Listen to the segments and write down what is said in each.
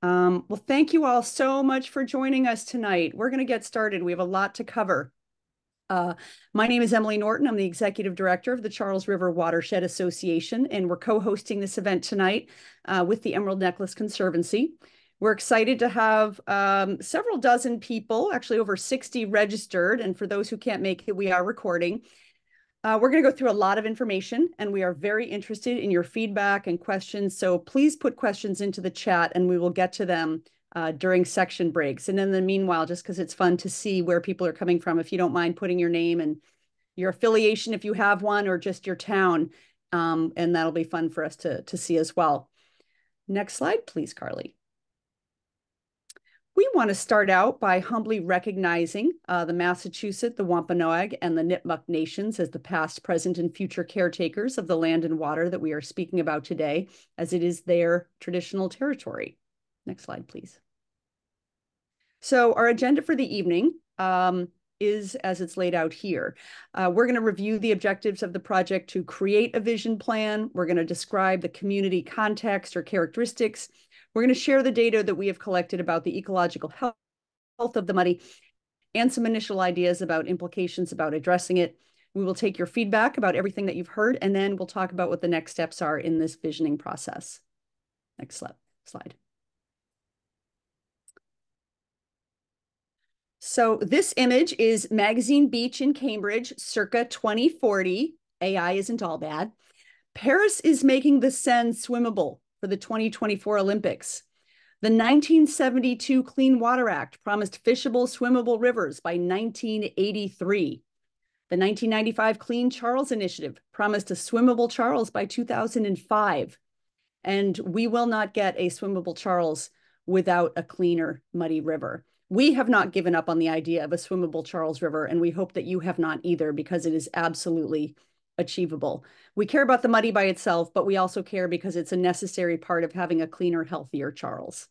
Well, thank you all so much for joining us tonight. We're going to get started. We have a lot to cover. My name is Emily Norton. I'm the Executive Director of the Charles River Watershed Association, and we're co-hosting this event tonight with the Emerald Necklace Conservancy. We're excited to have several dozen people, actually over 60 registered, and for those who can't make it, we are recording. We're going to go through a lot of information, and we are very interested in your feedback and questions. So please put questions into the chat, and we will get to them during section breaks. And in the meanwhile, just because it's fun to see where people are coming from, if you don't mind putting your name and your affiliation, if you have one, or just your town, and that'll be fun for us to see as well. Next slide, please, Carly. We want to start out by humbly recognizing the Massachusetts, the Wampanoag, and the Nipmuc nations as the past, present, and future caretakers of the land and water that we are speaking about today, as it is their traditional territory. Next slide, please. So our agenda for the evening is as it's laid out here. We're going to review the objectives of the project to create a vision plan. We're going to describe the community context or characteristics. We're going to share the data that we have collected about the ecological health of the muddy and some initial ideas about implications about addressing it. We will take your feedback about everything that you've heard, and then we'll talk about what the next steps are in this visioning process. Next slide. So this image is Magazine Beach in Cambridge, circa 2040. AI isn't all bad. Paris is making the Seine swimmable for the 2024 Olympics. The 1972 Clean Water Act promised fishable, swimmable rivers by 1983. The 1995 Clean Charles Initiative promised a swimmable Charles by 2005. And we will not get a swimmable Charles without a cleaner, muddy river. We have not given up on the idea of a swimmable Charles River, and we hope that you have not either, because it is absolutely achievable. We care about the muddy by itself, but we also care because it's a necessary part of having a cleaner, healthier Charles.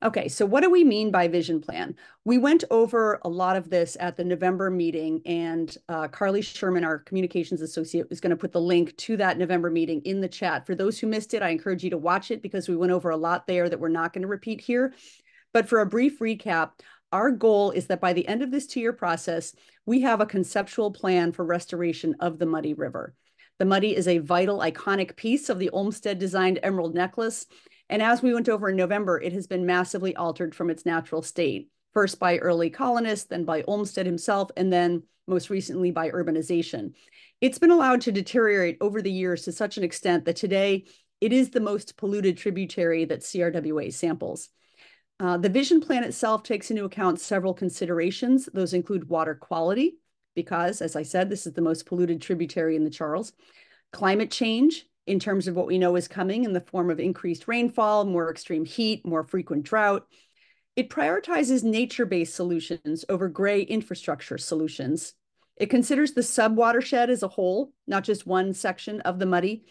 Okay, so what do we mean by vision plan? We went over a lot of this at the November meeting, and Carly Sherman, our communications associate, is going to put the link to that November meeting in the chat. For those who missed it, I encourage you to watch it because we went over a lot there that we're not going to repeat here. But for a brief recap, our goal is that by the end of this 2-year process, we have a conceptual plan for restoration of the Muddy River. The Muddy is a vital, iconic piece of the Olmsted-designed emerald necklace. And as we went over in November, it has been massively altered from its natural state, first by early colonists, then by Olmsted himself, and then most recently by urbanization. It's been allowed to deteriorate over the years to such an extent that today it is the most polluted tributary that CRWA samples. The vision plan itself takes into account several considerations. Those include water quality, because, as I said, this is the most polluted tributary in the Charles. Climate change, in terms of what we know is coming in the form of increased rainfall, more extreme heat, more frequent drought. It prioritizes nature-based solutions over gray infrastructure solutions. It considers the sub-watershed as a whole, not just one section of the Muddy.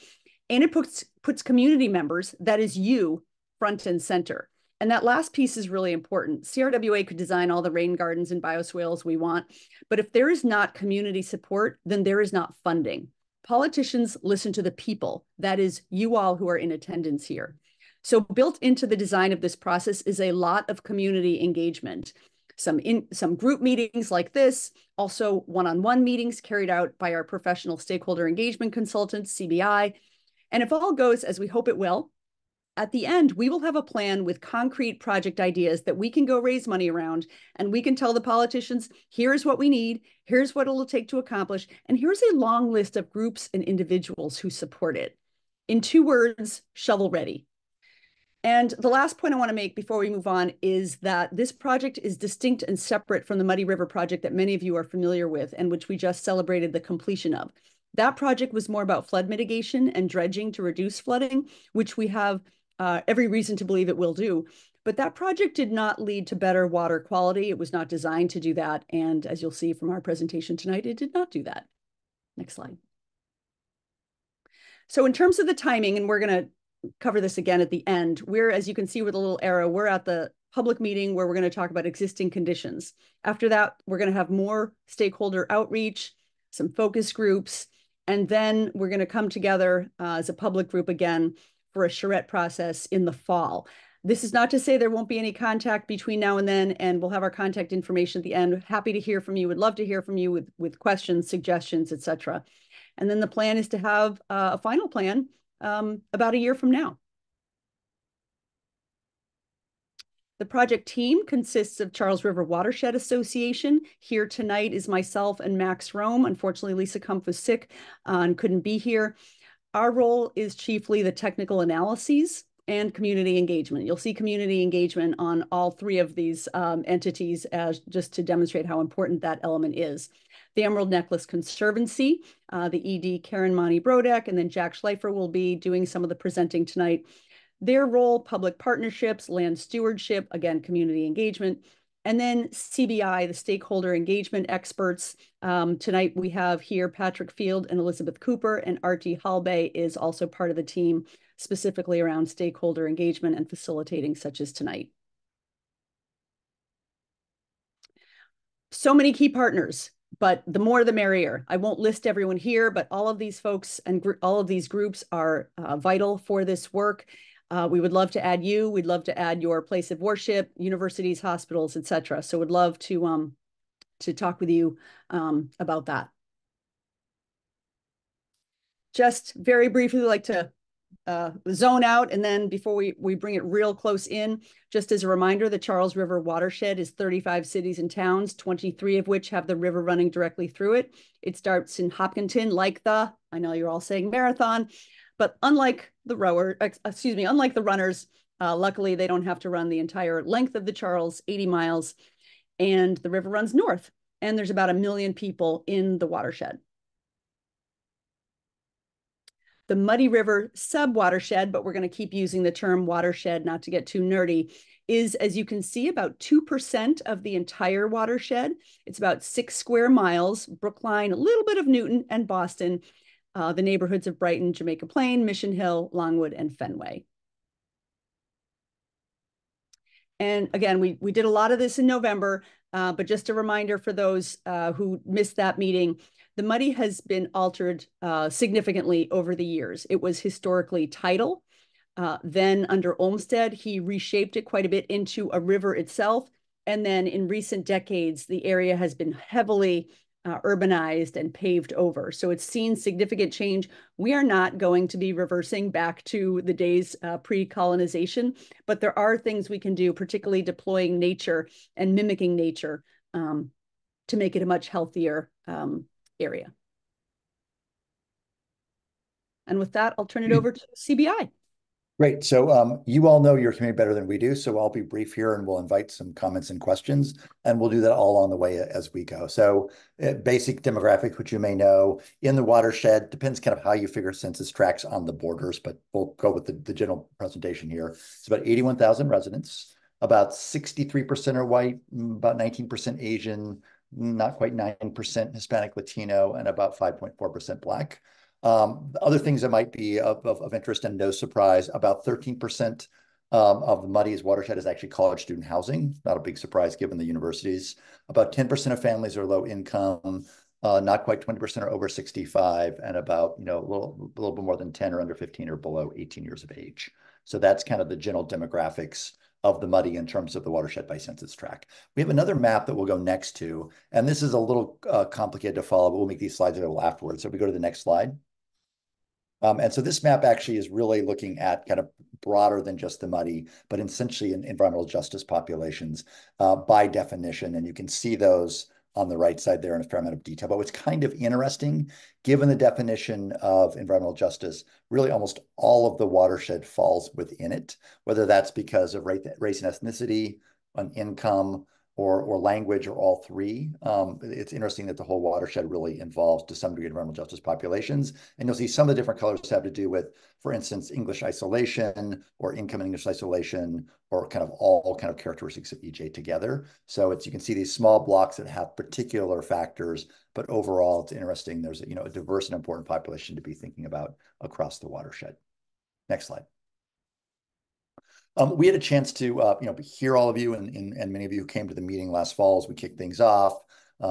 And it puts community members, that is you, front and center. And that last piece is really important. CRWA could design all the rain gardens and bioswales we want, but if there is not community support, then there is not funding. Politicians listen to the people, that is you all who are in attendance here. So built into the design of this process is a lot of community engagement. Some group meetings like this, also one-on-one meetings carried out by our professional stakeholder engagement consultants, CBI. And if all goes as we hope it will, at the end, we will have a plan with concrete project ideas that we can go raise money around, and we can tell the politicians, here's what we need, here's what it'll take to accomplish, and here's a long list of groups and individuals who support it. In 2 words, shovel ready. And the last point I want to make before we move on is that this project is distinct and separate from the Muddy River project that many of you are familiar with and which we just celebrated the completion of. That project was more about flood mitigation and dredging to reduce flooding, which we have every reason to believe it will do. But that project did not lead to better water quality. It was not designed to do that. And as you'll see from our presentation tonight, it did not do that. Next slide. So in terms of the timing, and we're going to cover this again at the end, as you can see with a little arrow, we're at the public meeting where we're going to talk about existing conditions. After that, we're going to have more stakeholder outreach, some focus groups, and then we're going to come together as a public group again for a charrette process in the fall. This is not to say there won't be any contact between now and then, and we'll have our contact information at the end. Happy to hear from you. Would love to hear from you with questions, suggestions, etc. And then the plan is to have a final plan about a year from now. The project team consists of Charles River Watershed Association. Here tonight is myself and Max Rome. Unfortunately, Lisa Kumpf was sick and couldn't be here. Our role is chiefly the technical analyses and community engagement. You'll see community engagement on all three of these entities as just to demonstrate how important that element is. The Emerald Necklace Conservancy, the ED Karen Monty Brodeck, and then Jack Schleifer will be doing some of the presenting tonight. Their role, public partnerships, land stewardship, again, community engagement. And then CBI, the stakeholder engagement experts. Tonight we have here Patrick Field and Elizabeth Cooper, and Artie Halbay is also part of the team, specifically around stakeholder engagement and facilitating such as tonight. So many key partners, but the more the merrier. I won't list everyone here, but all of these folks and all of these groups are vital for this work. We would love to add you. We'd love to add your place of worship, universities, hospitals, etc. So would love to talk with you about that. Just very briefly, like to zone out, and then before we bring it real close in, just as a reminder, the Charles River Watershed is 35 cities and towns, 23 of which have the river running directly through it. It starts in Hopkinton, I know you're all saying marathon, but unlike the runners, luckily they don't have to run the entire length of the Charles, 80 miles, and the river runs north, and there's about 1 million people in the watershed. The Muddy River sub-watershed, but we're going to keep using the term watershed not to get too nerdy, is, as you can see, about 2% of the entire watershed. It's about 6 square miles, Brookline, a little bit of Newton and Boston, the neighborhoods of Brighton, Jamaica Plain, Mission Hill, Longwood, and Fenway. And again, we did a lot of this in November, but just a reminder for those who missed that meeting, the Muddy has been altered significantly over the years. It was historically tidal. Then under Olmsted, he reshaped it quite a bit into a river itself. And then in recent decades, the area has been heavily urbanized and paved over. So it's seen significant change. We are not going to be reversing back to the days pre-colonization, but there are things we can do, particularly deploying nature and mimicking nature to make it a much healthier area. And with that, I'll turn it over to CBI. Great. So you all know your community better than we do, so I'll be brief here and we'll invite some comments and questions, and we'll do that all on the way as we go. So basic demographics, which you may know, in the watershed, depends kind of how you figure census tracts on the borders, but we'll go with the general presentation here. It's about 81,000 residents, about 63% are white, about 19% Asian, not quite 9% Hispanic Latino, and about 5.4% Black. Other things that might be of interest, and no surprise, about 13% of the Muddy's watershed is actually college student housing. Not a big surprise given the universities. About 10% of families are low income, not quite 20% are over 65, and about a little bit more than 10 or under 15 or below 18 years of age. So that's kind of the general demographics of the Muddy in terms of the watershed by census tract. We have another map that we'll go next to, and this is a little complicated to follow, but we'll make these slides available afterwards. So if we go to the next slide. And so this map actually is really looking at kind of broader than just the Muddy, but essentially in environmental justice populations by definition. And you can see those on the right side there in a fair amount of detail. But what's kind of interesting, given the definition of environmental justice, really almost all of the watershed falls within it, whether that's because of race and ethnicity, on income, or language, or all three. It's interesting that the whole watershed really involves, to some degree, environmental justice populations. And you'll see some of the different colors have to do with, for instance, English isolation, or income and English isolation, or kind of all kind of characteristics of EJ together. So you can see these small blocks that have particular factors, but overall, it's interesting. There's a diverse and important population to be thinking about across the watershed. Next slide. We had a chance to hear all of you, and many of you who came to the meeting last fall as we kicked things off.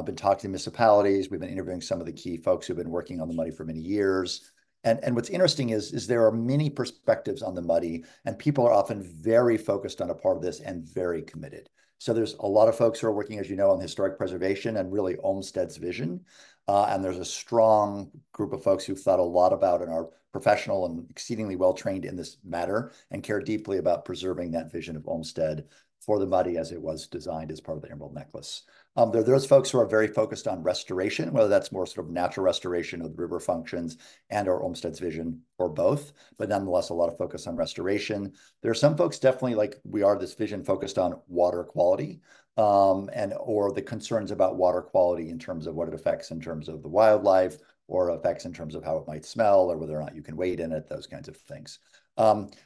Been talking to municipalities. We've been interviewing some of the key folks who've been working on the Muddy for many years. And what's interesting is there are many perspectives on the muddy, and people are often very focused on a part of this and very committed. So there's a lot of folks who are working, as you know, on historic preservation and really Olmsted's vision. And there's a strong group of folks who've thought a lot about and are professional and exceedingly well trained in this matter and care deeply about preserving that vision of Olmsted for the muddy as it was designed as part of the Emerald Necklace. There are those folks who are very focused on restoration, whether that's more sort of natural restoration of the river functions and or Olmsted's vision or both, but nonetheless, a lot of focus on restoration. There are some folks definitely like we are this vision focused on water quality and or the concerns about water quality in terms of what it affects in terms of the wildlife or effects in terms of how it might smell or whether or not you can wade in it, those kinds of things.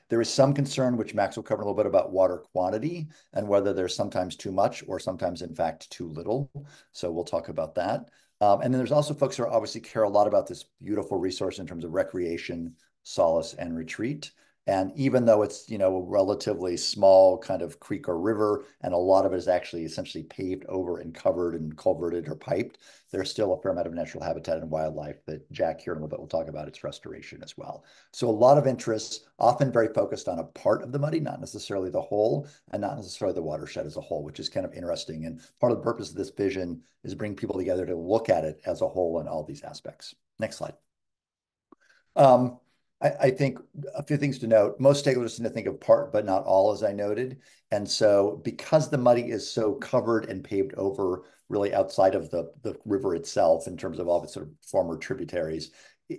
There is some concern, which Max will cover a little bit about water quantity and whether there's sometimes too much or sometimes, in fact, too little. So we'll talk about that. And then there's also folks who obviously care a lot about this beautiful resource in terms of recreation, solace, and retreat. And even though it's, you know, a relatively small kind of creek or river, and a lot of it is actually essentially paved over and covered and culverted or piped, there's still a fair amount of natural habitat and wildlife that Jack here in a little bit will talk about its restoration as well. So a lot of interests, often very focused on a part of the muddy, not necessarily the whole, and not necessarily the watershed as a whole, which is kind of interesting. And part of the purpose of this vision is bring people together to look at it as a whole in all these aspects. Next slide. I think a few things to note. Most stakeholders tend to think of part, but not all, as I noted. And so because the muddy is so covered and paved over really outside of the river itself in terms of all its sort of former tributaries,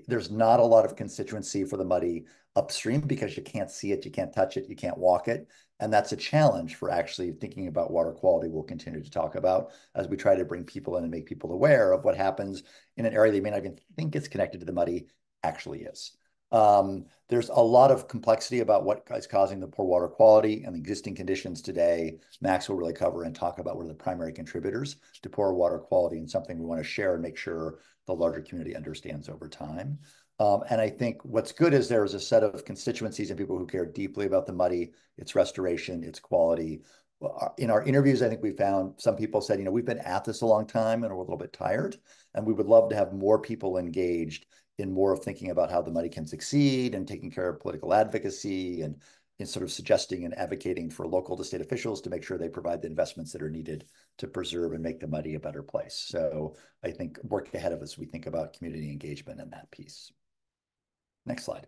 there's not a lot of constituency for the muddy upstream because you can't see it, you can't touch it, you can't walk it. And that's a challenge for actually thinking about water quality we'll continue to talk about as we try to bring people in and make people aware of what happens in an area they may not even think it's connected to the muddy actually is. There's a lot of complexity about what is causing the poor water quality and the existing conditions today. Max will really cover and talk about what are the primary contributors to poor water quality and something we want to share and make sure the larger community understands over time. And I think what's good is there is a set of constituencies and people who care deeply about the muddy, its restoration, its quality. In our interviews, I think we found some people said, you know, we've been at this a long time and we're a little bit tired, and we would love to have more people engaged in more of thinking about how the muddy can succeed and taking care of political advocacy and in sort of suggesting and advocating for local to state officials to make sure they provide the investments that are needed to preserve and make the muddy a better place. So I think work ahead of us, we think about community engagement in that piece. Next slide.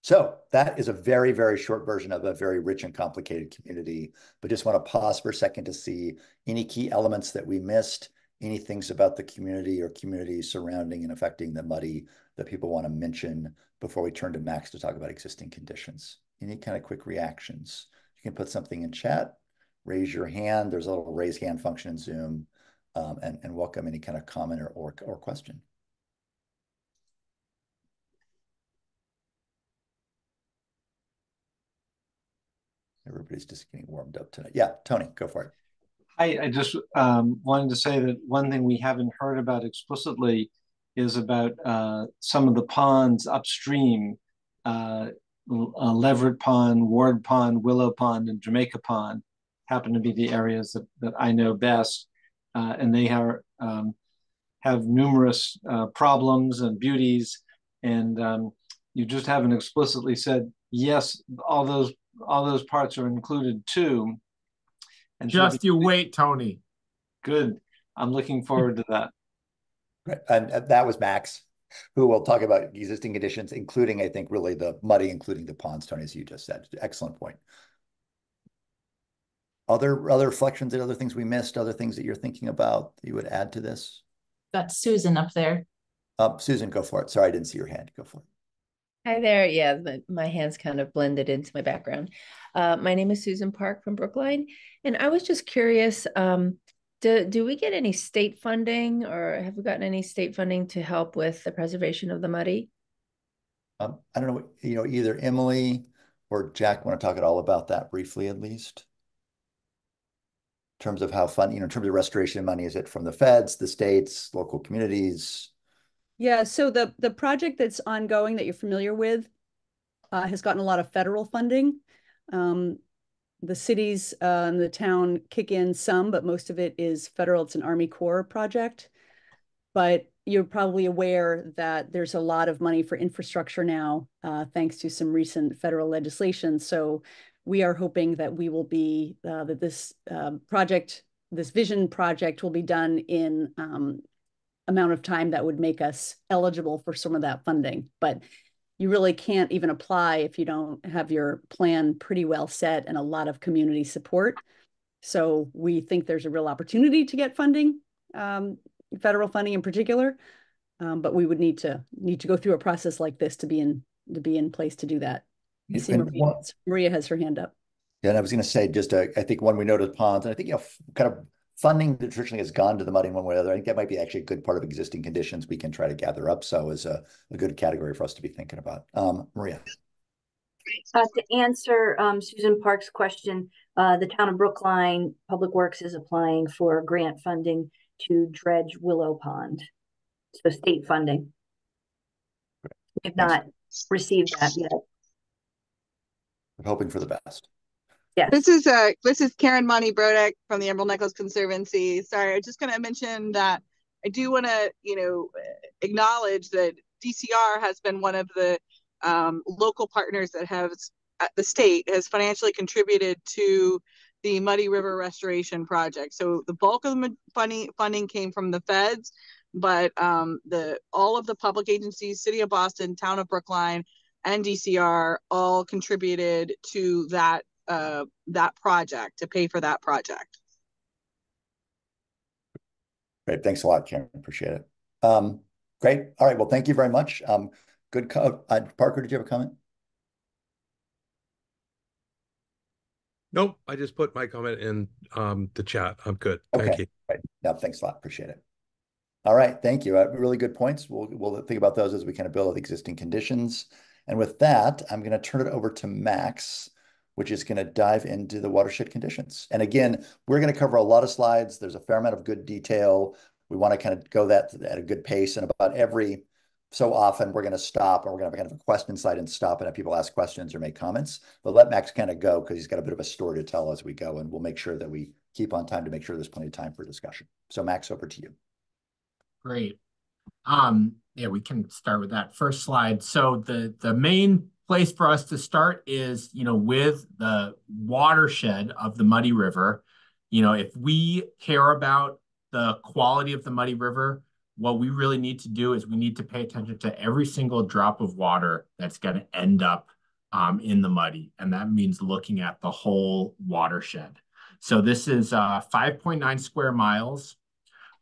So that is a very, very short version of a very rich and complicated community, but just want to pause for a second to see any key elements that we missed, any things about the community or communities surrounding and affecting the muddy that people want to mention before we turn to Max to talk about existing conditions. Any kind of quick reactions? You can put something in chat, raise your hand. There's a little raise hand function in Zoom, and welcome any kind of comment or question. Everybody's just getting warmed up tonight. Yeah, Tony, go for it. I just wanted to say that one thing we haven't heard about explicitly is about some of the ponds upstream, Leverett Pond, Ward Pond, Willow Pond, and Jamaica Pond happen to be the areas that I know best. And they have numerous problems and beauties. And you just haven't explicitly said, yes, all those parts are included too. And just you wait, Tony. Good. I'm looking forward to that. Right. And that was Max, who will talk about existing conditions, including, I think, really the muddy, including the ponds, Tony, as you just said. Excellent point. Other reflections and other things we missed, other things that you're thinking about that you would add to this? That's Susan up there. Susan, go for it. Sorry, I didn't see your hand. Go for it. Hi there. Yeah, my hands kind of blended into my background. My name is Susan Park from Brookline, and I was just curious, do we get any state funding, or have we gotten any state funding to help with the preservation of the muddy? I don't know, either Emily or Jack want to talk at all about that briefly, at least. In terms of how in terms of restoration money, is it from the feds, the states, local communities? Yeah, so the project that's ongoing that you're familiar with has gotten a lot of federal funding. The cities and the town kick in some, but most of it is federal. It's an Army Corps project. But you're probably aware that there's a lot of money for infrastructure now, thanks to some recent federal legislation. So we are hoping that we will be, that this project, this vision project will be done in amount of time that would make us eligible for some of that funding. But you really can't even apply if you don't have your plan pretty well set and a lot of community support. So we think there's a real opportunity to get funding, federal funding in particular, but we would need to go through a process like this to be in place to do that. I see Maria has her hand up. Yeah, and I was going to say, just I think when we noted ponds, and I think, you know, kind of funding that traditionally has gone to the muddy in one way or other, I think that might be actually a good part of existing conditions we can try to gather up. So is a good category for us to be thinking about. Maria. To answer Susan Park's question, the town of Brookline Public Works is applying for grant funding to dredge Willow Pond. So state funding. We have not received that yet. I'm hoping for the best. Yes. This is Karen Monty Brodek from the Emerald Necklace Conservancy. Sorry, I was just going to mention that I do want to, acknowledge that DCR has been one of the local partners that the state has financially contributed to the Muddy River Restoration Project. So the bulk of the funding came from the feds, but all of the public agencies, City of Boston, Town of Brookline, and DCR all contributed to that project, to pay for that project. Great. Thanks a lot, Karen. Appreciate it. Great. All right. Well, thank you very much. Good. Parker, did you have a comment? Nope. I just put my comment in the chat. I'm good. Okay. Thank you. Right. No, thanks a lot. Appreciate it. All right. Thank you. Really good points. We'll think about those as we kind of build up existing conditions. And with that, I'm going to turn it over to Max, which is going to dive into the watershed conditions. And again, we're going to cover a lot of slides. There's a fair amount of good detail. We want to kind of go that at a good pace. And about every so often, we're going to stop, and we're going to have kind of a question slide and stop and have people ask questions or make comments. But let Max kind of go, because he's got a bit of a story to tell as we go. And we'll make sure that we keep on time to make sure there's plenty of time for discussion. So Max, over to you. Great. Yeah, we can start with that first slide. So the main place for us to start is, with the watershed of the Muddy River. If we care about the quality of the Muddy River, what we really need to do is we need to pay attention to every single drop of water that's going to end up in the Muddy. And that means looking at the whole watershed. So this is 5.9 square miles.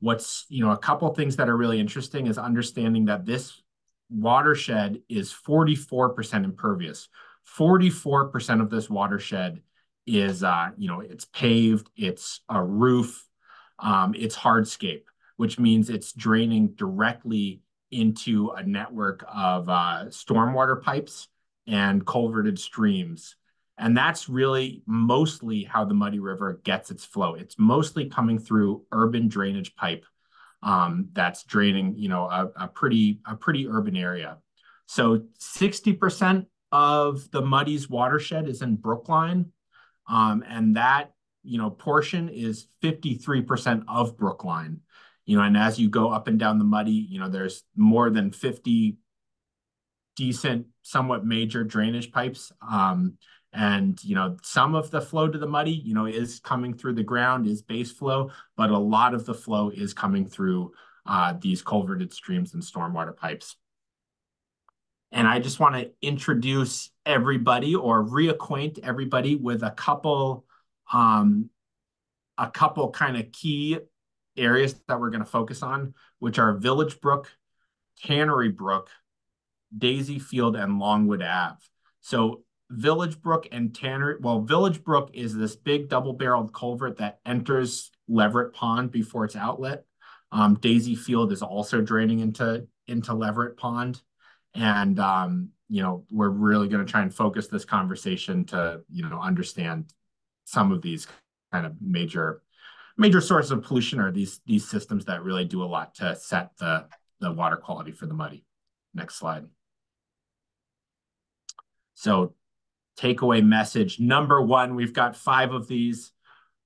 What's, a couple things that are really interesting is understanding that this watershed is 44% impervious. 44% of this watershed is, it's paved, it's a roof, it's hardscape, which means it's draining directly into a network of stormwater pipes and culverted streams. And that's really mostly how the Muddy River gets its flow. It's mostly coming through urban drainage pipe that's draining, a pretty urban area. So 60% of the Muddy's watershed is in Brookline, and that portion is 53% of Brookline. And as you go up and down the Muddy, there's more than 50 decent, somewhat major drainage pipes. And, some of the flow to the Muddy, is coming through the ground, is base flow, but a lot of the flow is coming through these culverted streams and stormwater pipes. And I just want to introduce everybody or reacquaint everybody with a couple kind of key areas that we're going to focus on, which are Village Brook, Tannery Brook, Daisy Field, and Longwood Ave. So Village Brook and Tannery, Village Brook is this big double-barreled culvert that enters Leverett Pond before its outlet. Daisy Field is also draining into Leverett Pond. And, we're really going to try and focus this conversation to, understand some of these kind of major sources of pollution, or these systems that really do a lot to set the water quality for the Muddy. Next slide. So takeaway message number one, we've got 5 of these.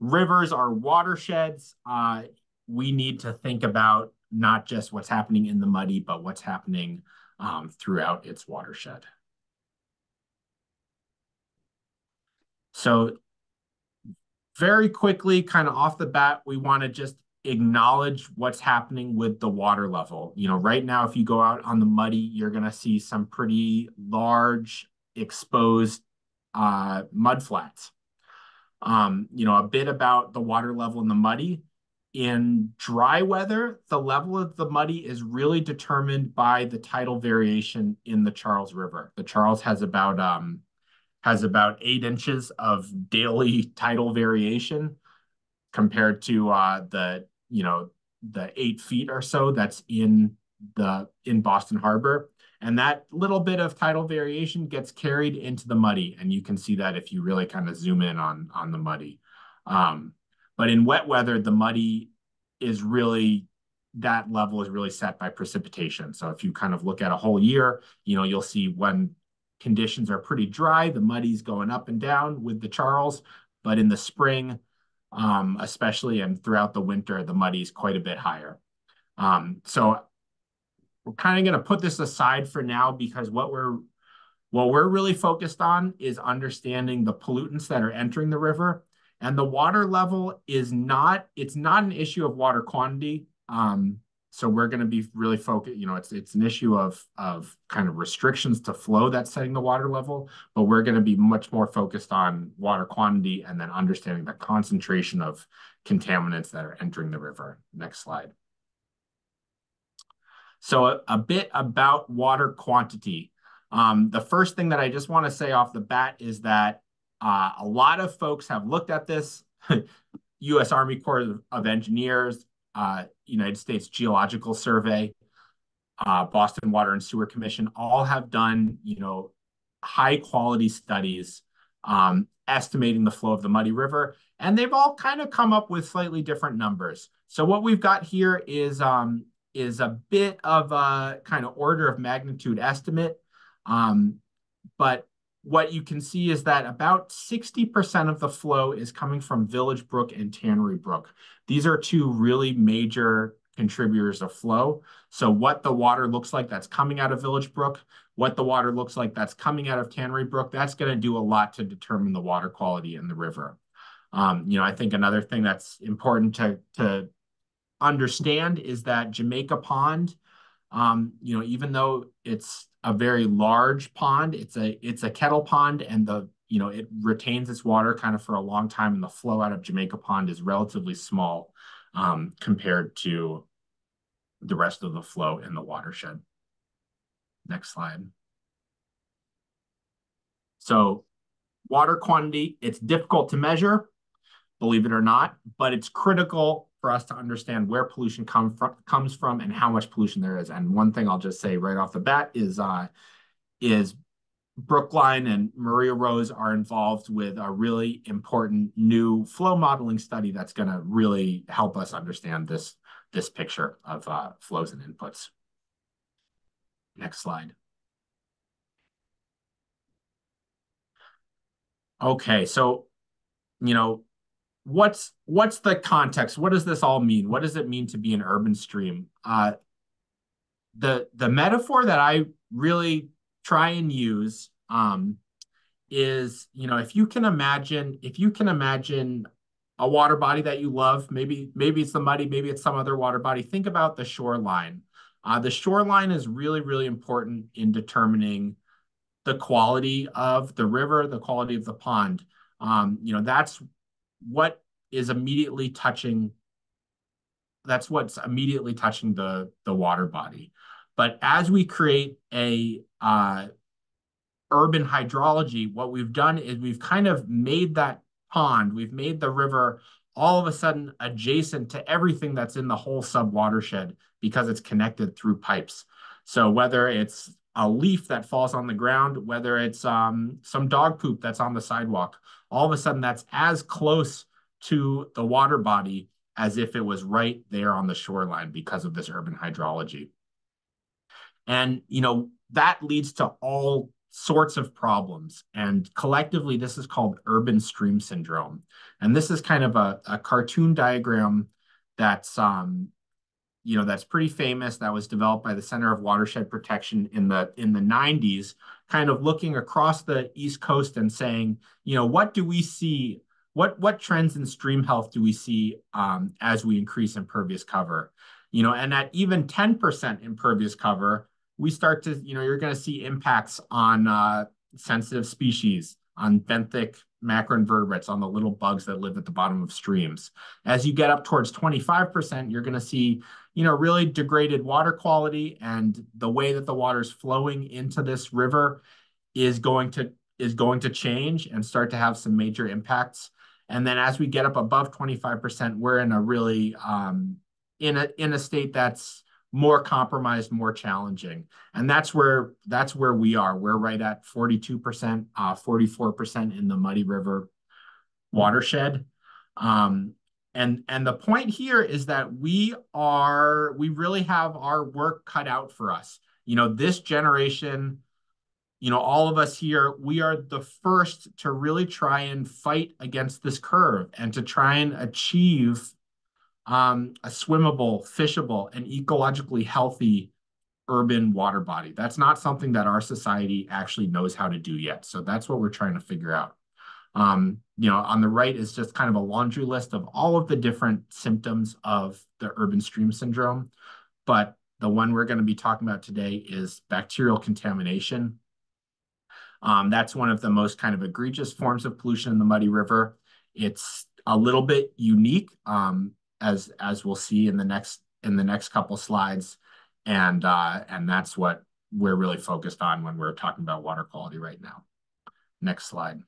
Rivers are watersheds. We need to think about not just what's happening in the Muddy, but what's happening throughout its watershed. So very quickly, kind of off the bat, we want to just acknowledge what's happening with the water level. You know, right now, if you go out on the Muddy, you're going to see some pretty large exposed mud flats. You know, a bit about the water level in the Muddy. In dry weather, the level of the Muddy is really determined by the tidal variation in the Charles River. The Charles has about 8 inches of daily tidal variation compared to the 8 feet or so that's in Boston Harbor. And that little bit of tidal variation gets carried into the Muddy, and you can see that if you really kind of zoom in on the Muddy. But in wet weather, the Muddy is really, that level is really set by precipitation. So if you kind of look at a whole year, you know, you'll see when conditions are pretty dry, the Muddy's going up and down with the Charles. But in the spring, especially, and throughout the winter, the Muddy's quite a bit higher. So we're kind of going to put this aside for now, because what we're really focused on is understanding the pollutants that are entering the river. And the water level is not, it's not an issue of water quantity. So we're going to be really focused, you know, it's an issue of kind of restrictions to flow that's setting the water level, but we're going to be much more focused on water quantity and then understanding the concentration of contaminants that are entering the river. Next slide. So a bit about water quantity. The first thing that I just want to say off the bat is that a lot of folks have looked at this. U.S. Army Corps of Engineers, United States Geological Survey, Boston Water and Sewer Commission, all have done, you know, high quality studies estimating the flow of the Muddy River, and they've all kind of come up with slightly different numbers. So what we've got here is a bit of a kind of order of magnitude estimate, but what you can see is that about 60% of the flow is coming from Village Brook and Tannery Brook. These are two really major contributors of flow. So what the water looks like that's coming out of Village Brook, what the water looks like that's coming out of Tannery Brook, that's going to do a lot to determine the water quality in the river. You know, I think another thing that's important to understand is that Jamaica Pond, you know, even though it's a very large pond, it's a kettle pond, and it retains its water kind of for a long time, and the flow out of Jamaica Pond is relatively small compared to the rest of the flow in the watershed. Next slide. So water quantity, it's difficult to measure, believe it or not, but it's critical for us to understand where pollution comes from and how much pollution there is. And one thing I'll just say right off the bat is Brookline and Maria Rose are involved with a really important new flow modeling study that's going to really help us understand this picture of flows and inputs. Next slide. Okay, so, you know, what's the context? What does this all mean? What does it mean to be an urban stream? The metaphor that I really try and use is, you know, if you can imagine a water body that you love, maybe it's the Muddy, maybe it's some other water body. Think about the shoreline. The shoreline is really, really important in determining the quality of the river, the quality of the pond. You know, that's what's immediately touching the water body. But as we create a urban hydrology, what we've done is we've kind of made that pond, we've made the river all of a sudden adjacent to everything that's in the whole sub-watershed because it's connected through pipes. So whether it's a leaf that falls on the ground, whether it's some dog poop that's on the sidewalk, all of a sudden that's as close to the water body as if it was right there on the shoreline because of this urban hydrology. And, you know, that leads to all sorts of problems. And collectively, this is called urban stream syndrome. And this is kind of a cartoon diagram that's that's pretty famous, that was developed by the Center of Watershed Protection in the 90s, kind of looking across the East Coast and saying, what do we see? What trends in stream health do we see as we increase impervious cover? And at even 10% impervious cover, we start to, you're going to see impacts on sensitive species, on benthic macroinvertebrates, on the little bugs that live at the bottom of streams. As you get up towards 25%, you're going to see, really degraded water quality, and the way that the water's flowing into this river is going to change and start to have some major impacts. And then as we get up above 25%, we're in a really in a state that's more compromised, more challenging. And that's where we are. We're right at 42%, 44% in the Muddy River watershed. And the point here is that we really have our work cut out for us. This generation, all of us here, we are the first to really try and fight against this curve and to try and achieve a swimmable, fishable, and ecologically healthy urban water body. That's not something that our society actually knows how to do yet. So that's what we're trying to figure out. On the right is just kind of a laundry list of all of the different symptoms of the urban stream syndrome. But the one we're going to be talking about today is bacterial contamination. That's one of the most kind of egregious forms of pollution in the Muddy River. It's a little bit unique, as we'll see in the next couple slides, and that's what we're really focused on when we're talking about water quality right now. Next slide.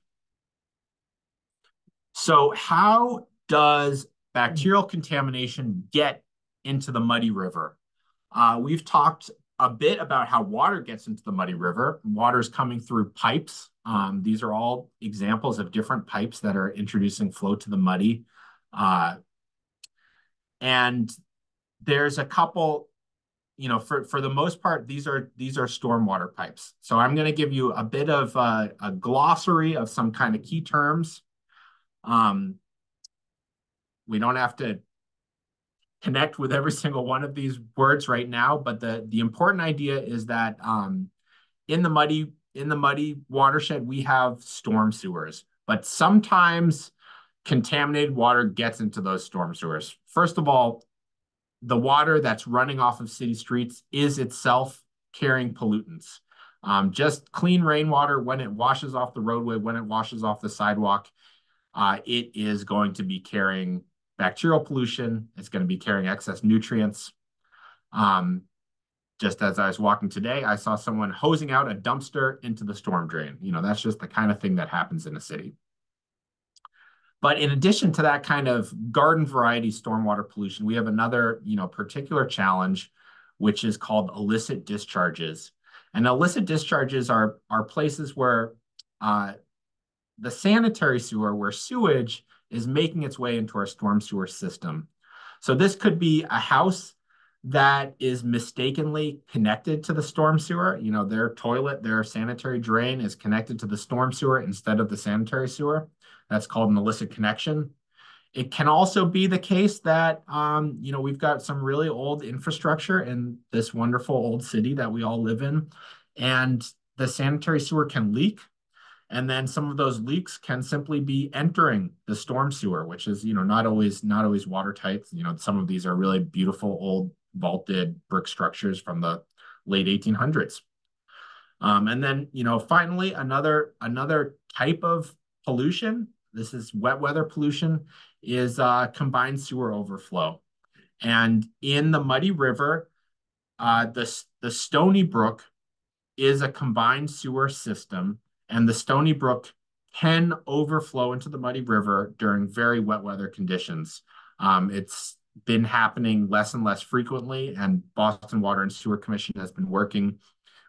So how does bacterial contamination get into the Muddy River? We've talked a bit about how water gets into the Muddy River. Water is coming through pipes. These are all examples of different pipes that are introducing flow to the Muddy. And there's a couple, for the most part, these are stormwater pipes. So I'm going to give you a bit of a glossary of some kind of key terms. We don't have to connect with every single one of these words right now, but the important idea is that in the muddy watershed, we have storm sewers, but sometimes contaminated water gets into those storm sewers. First of all, the water that's running off of city streets is itself carrying pollutants. Just clean rainwater, when it washes off the roadway, when it washes off the sidewalk, it is going to be carrying bacterial pollution. It's going to be carrying excess nutrients. Just as I was walking today, I saw someone hosing out a dumpster into the storm drain. That's just the kind of thing that happens in a city. But in addition to that kind of garden variety stormwater pollution, we have another, particular challenge, which is called illicit discharges. And illicit discharges are places where the sanitary sewer, where sewage is making its way into our storm sewer system. So this could be a house that is mistakenly connected to the storm sewer. Their toilet, their sanitary drain is connected to the storm sewer instead of the sanitary sewer. That's called an illicit connection. It can also be the case that, we've got some really old infrastructure in this wonderful old city that we all live in, and the sanitary sewer can leak. And then some of those leaks can simply be entering the storm sewer, which is, not always watertight. Some of these are really beautiful old vaulted brick structures from the late 1800s. And then, finally, another type of pollution, this is wet weather pollution, is combined sewer overflow. And in the Muddy River, the Stony Brook is a combined sewer system, and the Stony Brook can overflow into the Muddy River during very wet weather conditions. It's been happening less and less frequently, and Boston Water and Sewer Commission has been working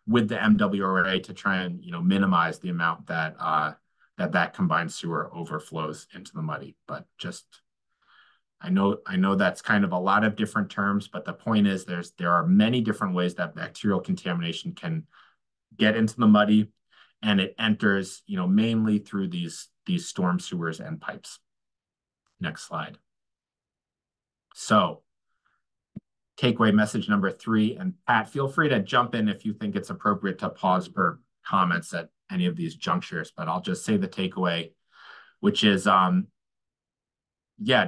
with the MWRA to try and minimize the amount that that combined sewer overflows into the Muddy. But just I know that's kind of a lot of different terms, but the point is there are many different ways that bacterial contamination can get into the Muddy, and it enters mainly through these storm sewers and pipes. Next slide. So takeaway message number 3. And Pat, feel free to jump in if you think it's appropriate to pause for comments at any of these junctures, but I'll just say the takeaway, which is,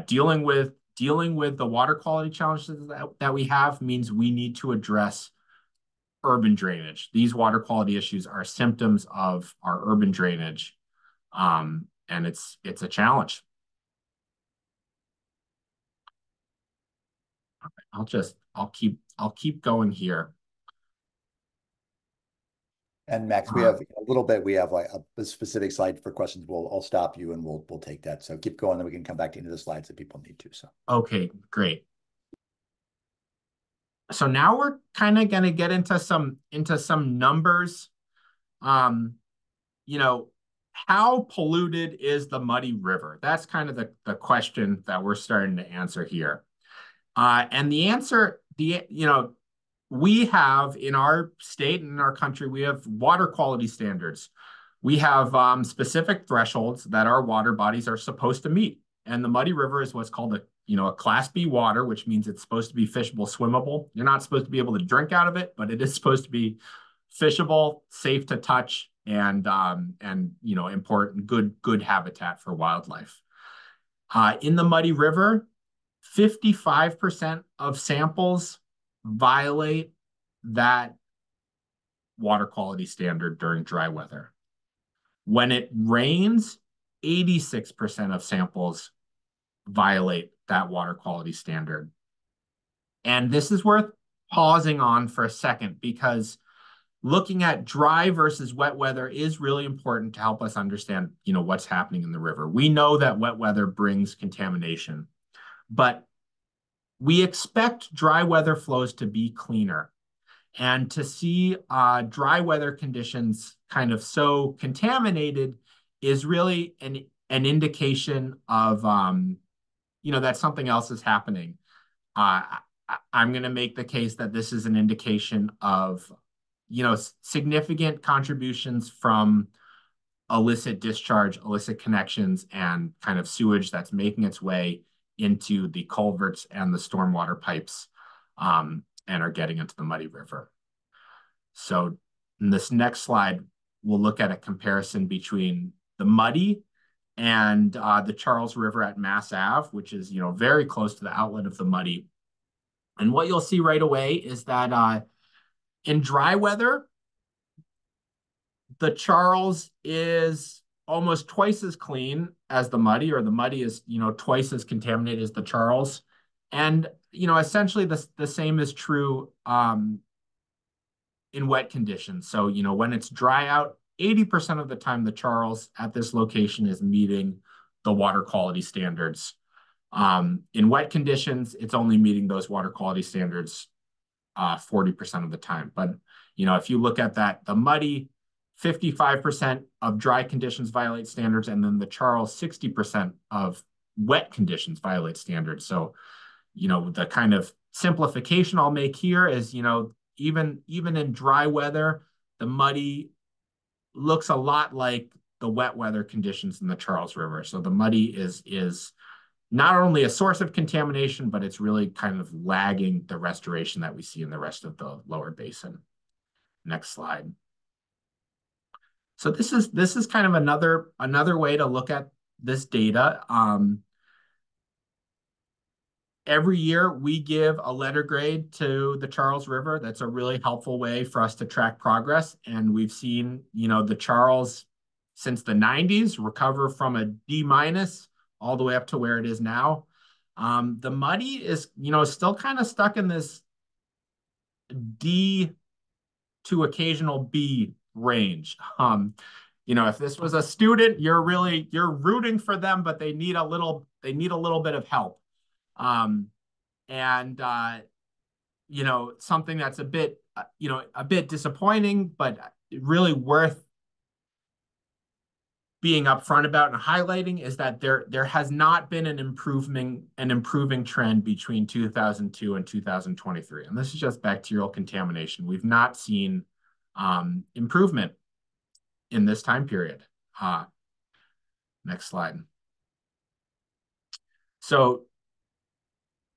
dealing with the water quality challenges that we have means we need to address urban drainage. These water quality issues are symptoms of our urban drainage, and it's a challenge. I'll keep going here. And Max, we have a little bit. We have like a specific slide for questions. I'll stop you and we'll take that. So keep going, then we can come back to the slides that people need to. So okay, great. So now we're kind of going to get into some numbers. How polluted is the Muddy River? That's kind of the question that we're starting to answer here. And the answer, we have in our state and in our country, we have water quality standards. We have specific thresholds that our water bodies are supposed to meet. And the Muddy River is what's called a Class B water, which means it's supposed to be fishable, swimmable. You're not supposed to be able to drink out of it, but it is supposed to be fishable, safe to touch, and important, good habitat for wildlife. In the Muddy River, 55% of samples violate that water quality standard during dry weather. When it rains, 86% of samples violate that water quality standard. And this is worth pausing on for a second, because looking at dry versus wet weather is really important to help us understand, what's happening in the river. We know that wet weather brings contamination, but we expect dry weather flows to be cleaner. And to see dry weather conditions kind of so contaminated is really an indication of, that something else is happening. I'm going to make the case that this is an indication of, significant contributions from illicit discharge, illicit connections, and kind of sewage that's making its way into the culverts and the stormwater pipes, and are getting into the Muddy River. So in this next slide, we'll look at a comparison between the Muddy and the Charles River at Mass Ave, which is, very close to the outlet of the Muddy. And what you'll see right away is that in dry weather, the Charles is almost twice as clean as the Muddy, or the Muddy is, twice as contaminated as the Charles. And, essentially the same is true in wet conditions. So, when it's dry out, 80% of the time, the Charles at this location is meeting the water quality standards. In wet conditions, it's only meeting those water quality standards 40% of the time. But, if you look at that, the Muddy, 55% of dry conditions violate standards, and then the Charles, 60% of wet conditions violate standards. So, the kind of simplification I'll make here is, even in dry weather, the Muddy looks a lot like the wet weather conditions in the Charles River. So the Muddy is not only a source of contamination, but it's really kind of lagging the restoration that we see in the rest of the lower basin. Next slide. So this is kind of another way to look at this data. Every year we give a letter grade to the Charles River. That's a really helpful way for us to track progress. And we've seen, the Charles since the 90s recover from a D- all the way up to where it is now. The Muddy is, still kind of stuck in this D to occasional B range. If this was a student, you're rooting for them, but they need a little bit of help. Something that's a bit disappointing, but really worth being upfront about and highlighting is that there has not been an improving trend between 2002 and 2023. And this is just bacterial contamination. We've not seen improvement in this time period. Next slide. So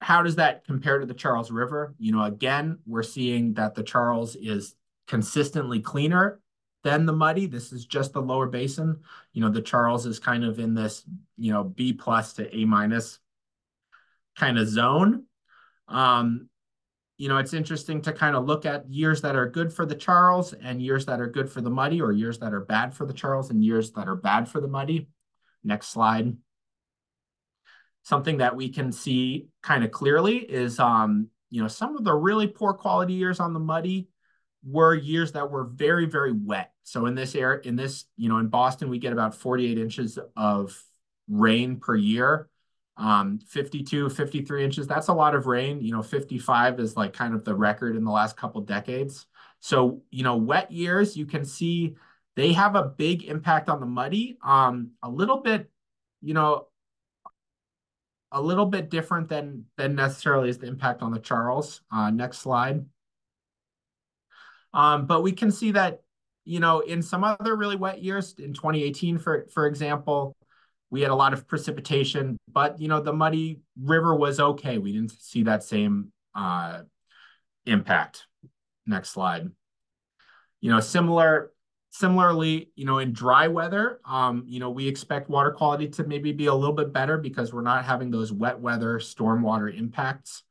how does that compare to the Charles River? Again, we're seeing that the Charles is consistently cleaner than the Muddy. This is just the lower basin. The Charles is kind of in this, B+ to A- kind of zone. It's interesting to kind of look at years that are good for the Charles and years that are good for the Muddy, or years that are bad for the Charles and years that are bad for the Muddy. Next slide. Something that we can see kind of clearly is, some of the really poor quality years on the Muddy were years that were very, very wet. So in Boston, we get about 48 inches of rain per year. 52, 53 inches, that's a lot of rain. 55 is like kind of the record in the last couple decades. So, wet years, you can see they have a big impact on the Muddy. A little bit different than necessarily is the impact on the Charles. Next slide. But we can see that, in some other really wet years, in 2018, for example, we had a lot of precipitation, but, the Muddy River was okay. We didn't see that same impact. Next slide. Similarly, in dry weather, we expect water quality to maybe be a little bit better because we're not having those wet weather stormwater impacts.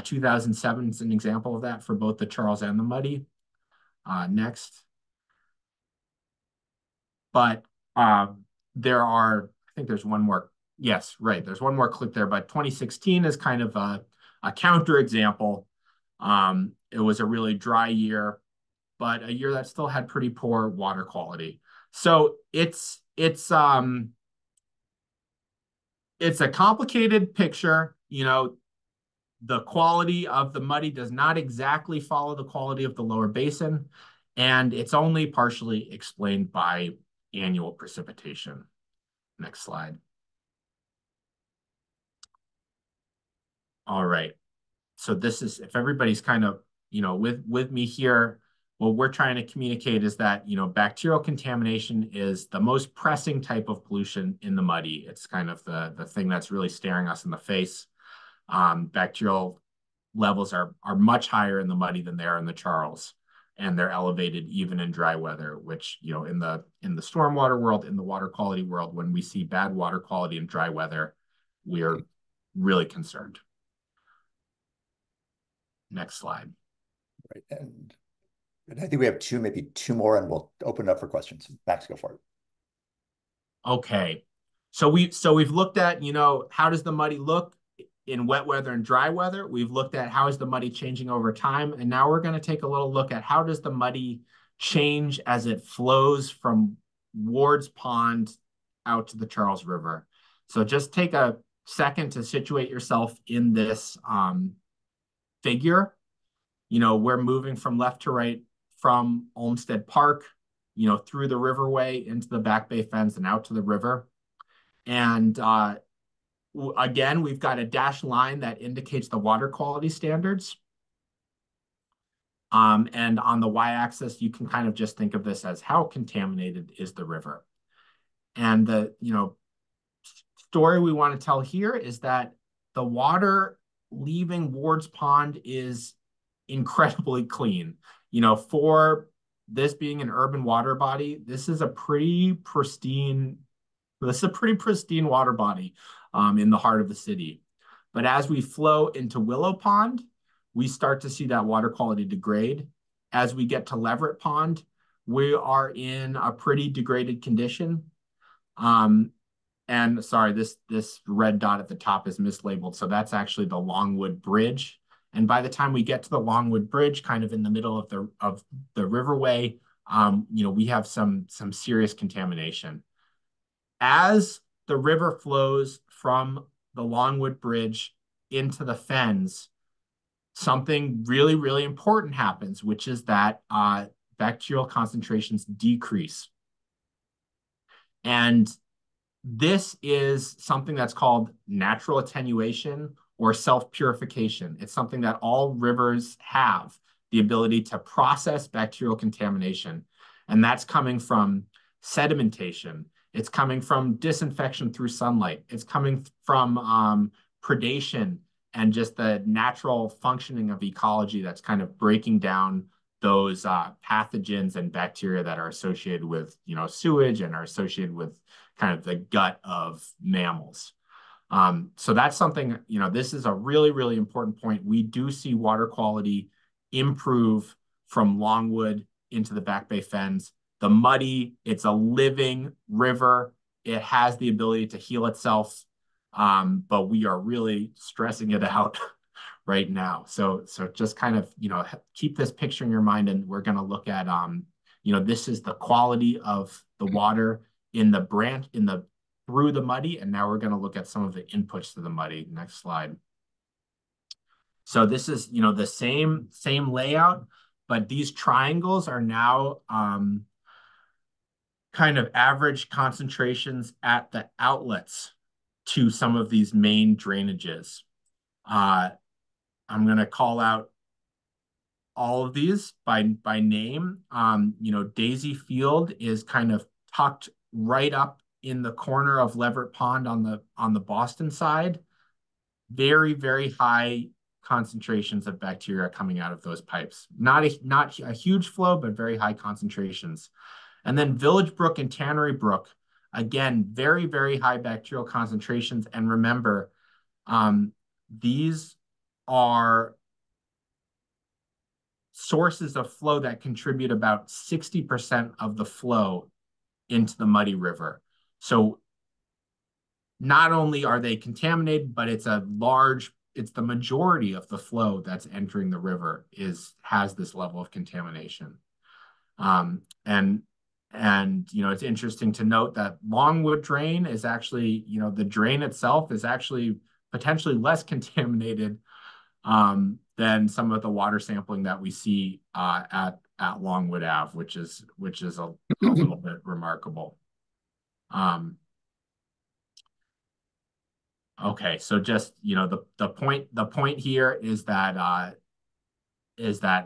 2007 is an example of that for both the Charles and the Muddy. Next. But there are, I think there's one more. Yes, right. There's one more clip there, but 2016 is kind of a counter example. It was a really dry year, but a year that still had pretty poor water quality. So it's a complicated picture. The quality of the Muddy does not exactly follow the quality of the lower basin, and it's only partially explained by annual precipitation. Next slide. All right. So this is, if everybody's kind of, with me here, what we're trying to communicate is that, bacterial contamination is the most pressing type of pollution in the Muddy. It's kind of the thing that's really staring us in the face. Bacterial levels are much higher in the Muddy than they are in the Charles, and they're elevated even in dry weather, which, in the stormwater world, in the water quality world, when we see bad water quality in dry weather, we are really concerned. Next slide. Right. And I think we have maybe two more, and we'll open it up for questions. Max, go for it. Okay. So we've looked at, how does the Muddy look in wet weather and dry weather? We've looked at how is the Muddy changing over time. And now we're going to take a little look at how does the Muddy change as it flows from Ward's Pond out to the Charles River. So just take a second to situate yourself in this figure. We're moving from left to right from Olmsted Park, through the riverway into the Back Bay fence and out to the river. And again, we've got a dashed line that indicates the water quality standards. And on the y-axis, you can kind of just think of this as how contaminated is the river. And the story we want to tell here is that the water leaving Ward's Pond is incredibly clean. For this being an urban water body, this is a pretty pristine water body in the heart of the city. But as we flow into Willow Pond, we start to see that water quality degrade. As we get to Leverett Pond, we are in a pretty degraded condition. And sorry, this red dot at the top is mislabeled. So that's actually the Longwood Bridge. And by the time we get to the Longwood Bridge, kind of in the middle of the riverway, we have some serious contamination. As the river flows from the Longwood Bridge into the fens, something really, really important happens, which is that bacterial concentrations decrease. And this is something that's called natural attenuation or self-purification. It's something that all rivers have, the ability to process bacterial contamination. And that's coming from sedimentation. It's coming from disinfection through sunlight. It's coming from predation and just the natural functioning of ecology that's kind of breaking down those pathogens and bacteria that are associated with, sewage and are associated with kind of the gut of mammals. So that's something, this is a really, really important point. We do see water quality improve from Longwood into the Back Bay Fens. The Muddy, it's a living river. It has the ability to heal itself, but we are really stressing it out right now. So just kind of, keep this picture in your mind, and we're going to look at, this is the quality of the water in the branch, through the Muddy, and now we're going to look at some of the inputs to the Muddy. Next slide. So this is, the same layout, but these triangles are now kind of average concentrations at the outlets to some of these main drainages. I'm going to call out all of these by name. Daisy Field is kind of tucked right up in the corner of Leverett Pond on the Boston side. Very, very high concentrations of bacteria coming out of those pipes. Not a huge flow, but very high concentrations. And then Village Brook and Tannery Brook, again, very, very high bacterial concentrations. And remember, these are sources of flow that contribute about 60% of the flow into the Muddy River. So not only are they contaminated, but it's the majority of the flow that's entering the river has this level of contamination. And it's interesting to note that Longwood Drain is actually, the drain itself is actually potentially less contaminated than some of the water sampling that we see at Longwood Ave, which is a little bit remarkable. Okay, so just the point here is that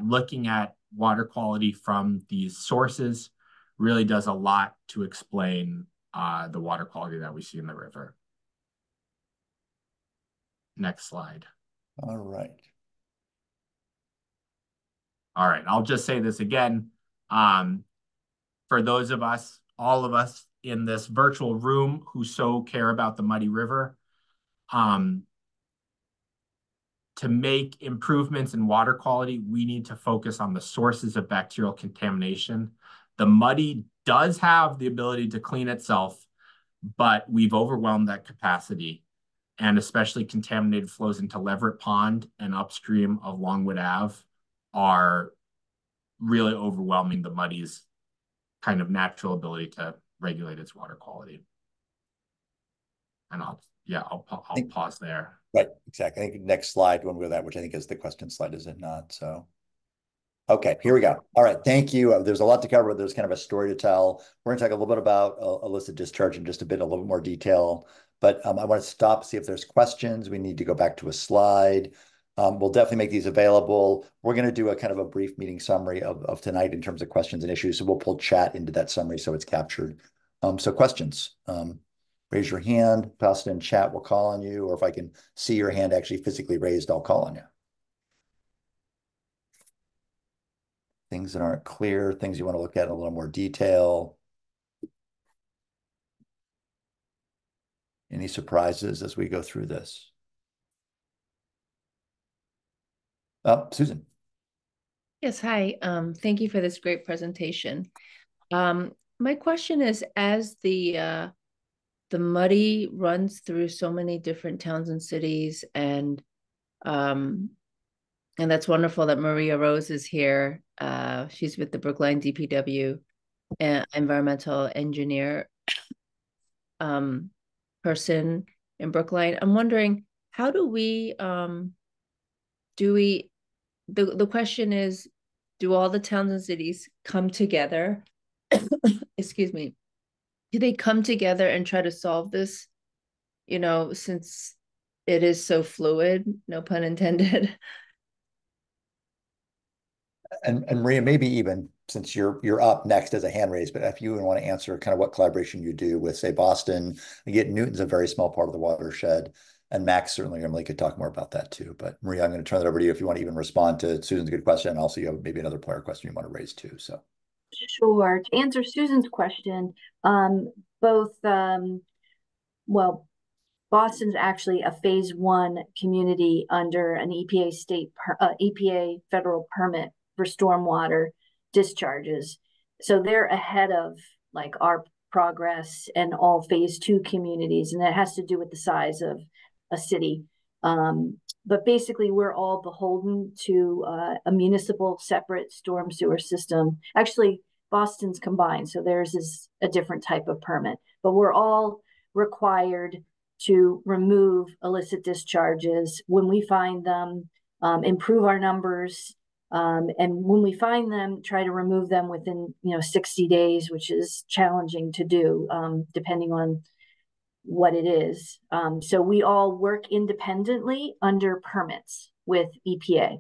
looking at water quality from these sources really does a lot to explain the water quality that we see in the river. Next slide. All right. All right, I'll just say this again. For those of us, all of us in this virtual room who so care about the Muddy River, to make improvements in water quality, we need to focus on the sources of bacterial contamination. The Muddy does have the ability to clean itself, but we've overwhelmed that capacity, and especially contaminated flows into Leverett Pond and upstream of Longwood Ave are really overwhelming the Muddy's kind of natural ability to regulate its water quality. And I'll pause there. Right, exactly. I think next slide, when we go to that, which I think is the question slide, is it not? So, okay, here we go. All right, thank you. There's a lot to cover. There's kind of a story to tell. We're going to talk a little bit about illicit discharge in just a little bit more detail. But I want to stop, see if there's questions. We need to go back to a slide. We'll definitely make these available. We're going to do a kind of a brief meeting summary of tonight in terms of questions and issues. So we'll pull chat into that summary so it's captured. So questions. Raise your hand, post it in chat, we'll call on you. Or if I can see your hand actually physically raised, I'll call on you. Things that aren't clear, things you want to look at in a little more detail. Any surprises as we go through this? Susan. Yes, hi. Thank you for this great presentation. My question is, as the Muddy runs through so many different towns and cities, and that's wonderful that Maria Rose is here. She's with the Brookline DPW, environmental engineer person in Brookline. I'm wondering, how do we the question is, do all the towns and cities come together? Excuse me. Do they come together and try to solve this, since it is so fluid, no pun intended? And Maria, maybe even since you're up next as a hand raise, but if you want to answer kind of what collaboration you do with, say, Boston, again, Newton's a very small part of the watershed. And Max certainly, Emily could talk more about that too. But Maria, I'm going to turn it over to you if you want to even respond to Susan's good question. And also you have maybe another player question you want to raise too. So Sure. To answer Susan's question, both, well, Boston's actually a phase one community under an EPA federal permit for stormwater discharges. So they're ahead of like our progress and all phase two communities, and that has to do with the size of a city. But basically, we're all beholden to a municipal separate storm sewer system. Actually, Boston's combined, so theirs is a different type of permit. But we're all required to remove illicit discharges when we find them, improve our numbers, and when we find them, try to remove them within 60 days, which is challenging to do depending on what it is. So we all work independently under permits with EPA.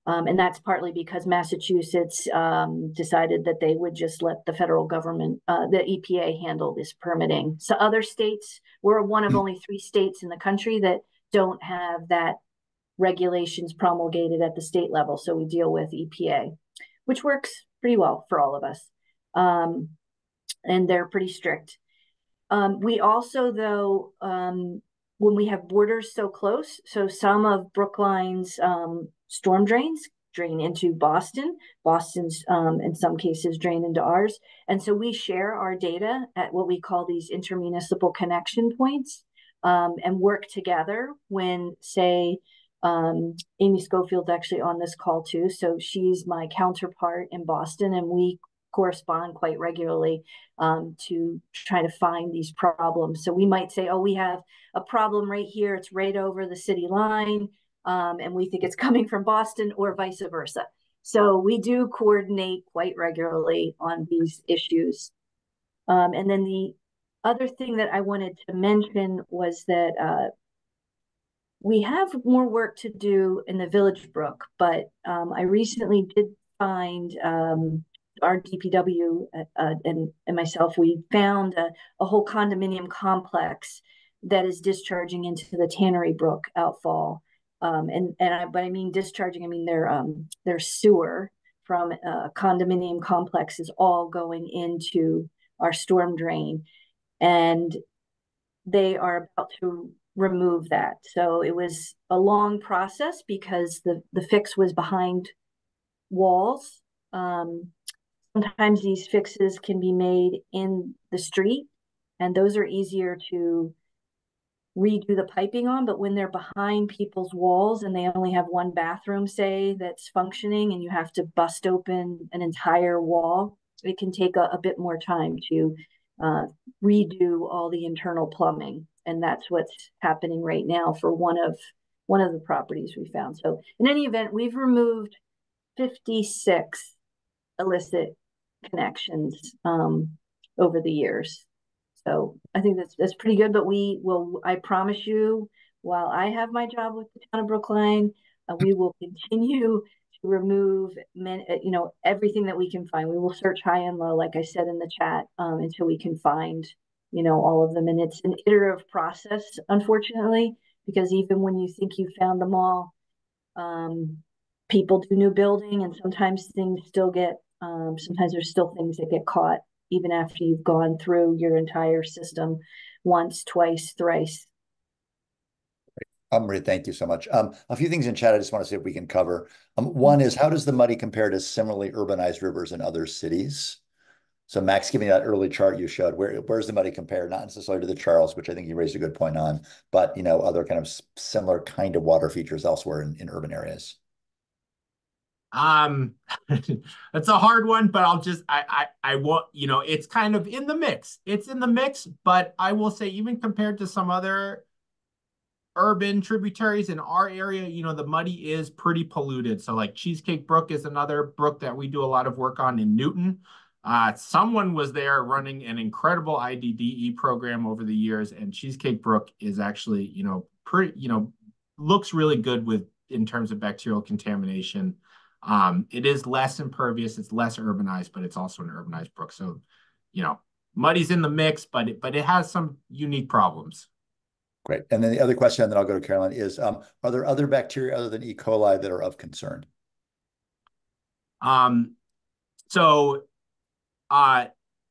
And that's partly because Massachusetts decided that they would just let the federal government, the EPA, handle this permitting. So other states, we're one of only 3 states in the country that don't have that regulations promulgated at the state level. So we deal with EPA, which works pretty well for all of us. And they're pretty strict. We also, though, when we have borders so close, so some of Brookline's storm drains drain into Boston. Boston's, in some cases, drain into ours. And so we share our data at what we call these intermunicipal connection points and work together when, say, Amy Schofield's actually on this call too. So she's my counterpart in Boston, and we correspond quite regularly to try to find these problems. So we might say, oh, we have a problem right here. It's right over the city line. And we think it's coming from Boston, or vice versa. So we do coordinate quite regularly on these issues. And then the other thing that I wanted to mention was that we have more work to do in the Village Brook, but I recently did find our DPW and myself, we found a whole condominium complex that is discharging into the Tannery Brook outfall. But I mean discharging, I mean their sewer from condominium complexes all going into our storm drain, and they are about to remove that. So it was a long process because the fix was behind walls. Sometimes these fixes can be made in the street, and those are easier to redo the piping on. But when they're behind people's walls and they only have one bathroom, say, that's functioning, and you have to bust open an entire wall, it can take a bit more time to redo all the internal plumbing. And that's what's happening right now for one of the properties we found. So in any event, we've removed 56 illicit connections over the years. So I think that's pretty good. But we will, I promise you, while I have my job with the town of Brookline, we will continue to remove everything that we can find. We will search high and low, like I said in the chat, until we can find all of them. And it's an iterative process, unfortunately, because even when you think you found them all, people do new building, and sometimes things still get sometimes there's still things that get caught even after you've gone through your entire system once, twice, thrice. Maria, thank you so much. A few things in chat I just want to see if we can cover. One is, how does the Muddy compare to similarly urbanized rivers in other cities? So Max, give me that early chart you showed. Where's the Muddy compare? Not necessarily to the Charles, which I think you raised a good point on, but other kind of similar kind of water features elsewhere in urban areas. That's a hard one, but I want, it's kind of in the mix. It's in the mix, but I will say, even compared to some other urban tributaries in our area, the Muddy is pretty polluted. So like Cheesecake Brook is another brook that we do a lot of work on in Newton. Someone was there running an incredible IDDE program over the years, and Cheesecake Brook is actually, pretty, looks really good in terms of bacterial contamination. It is less impervious, it's less urbanized, but it's also an urbanized brook. So, Muddy's in the mix, but it has some unique problems. Great. And then the other question, and then I'll go to Caroline, is are there other bacteria other than E. coli that are of concern? So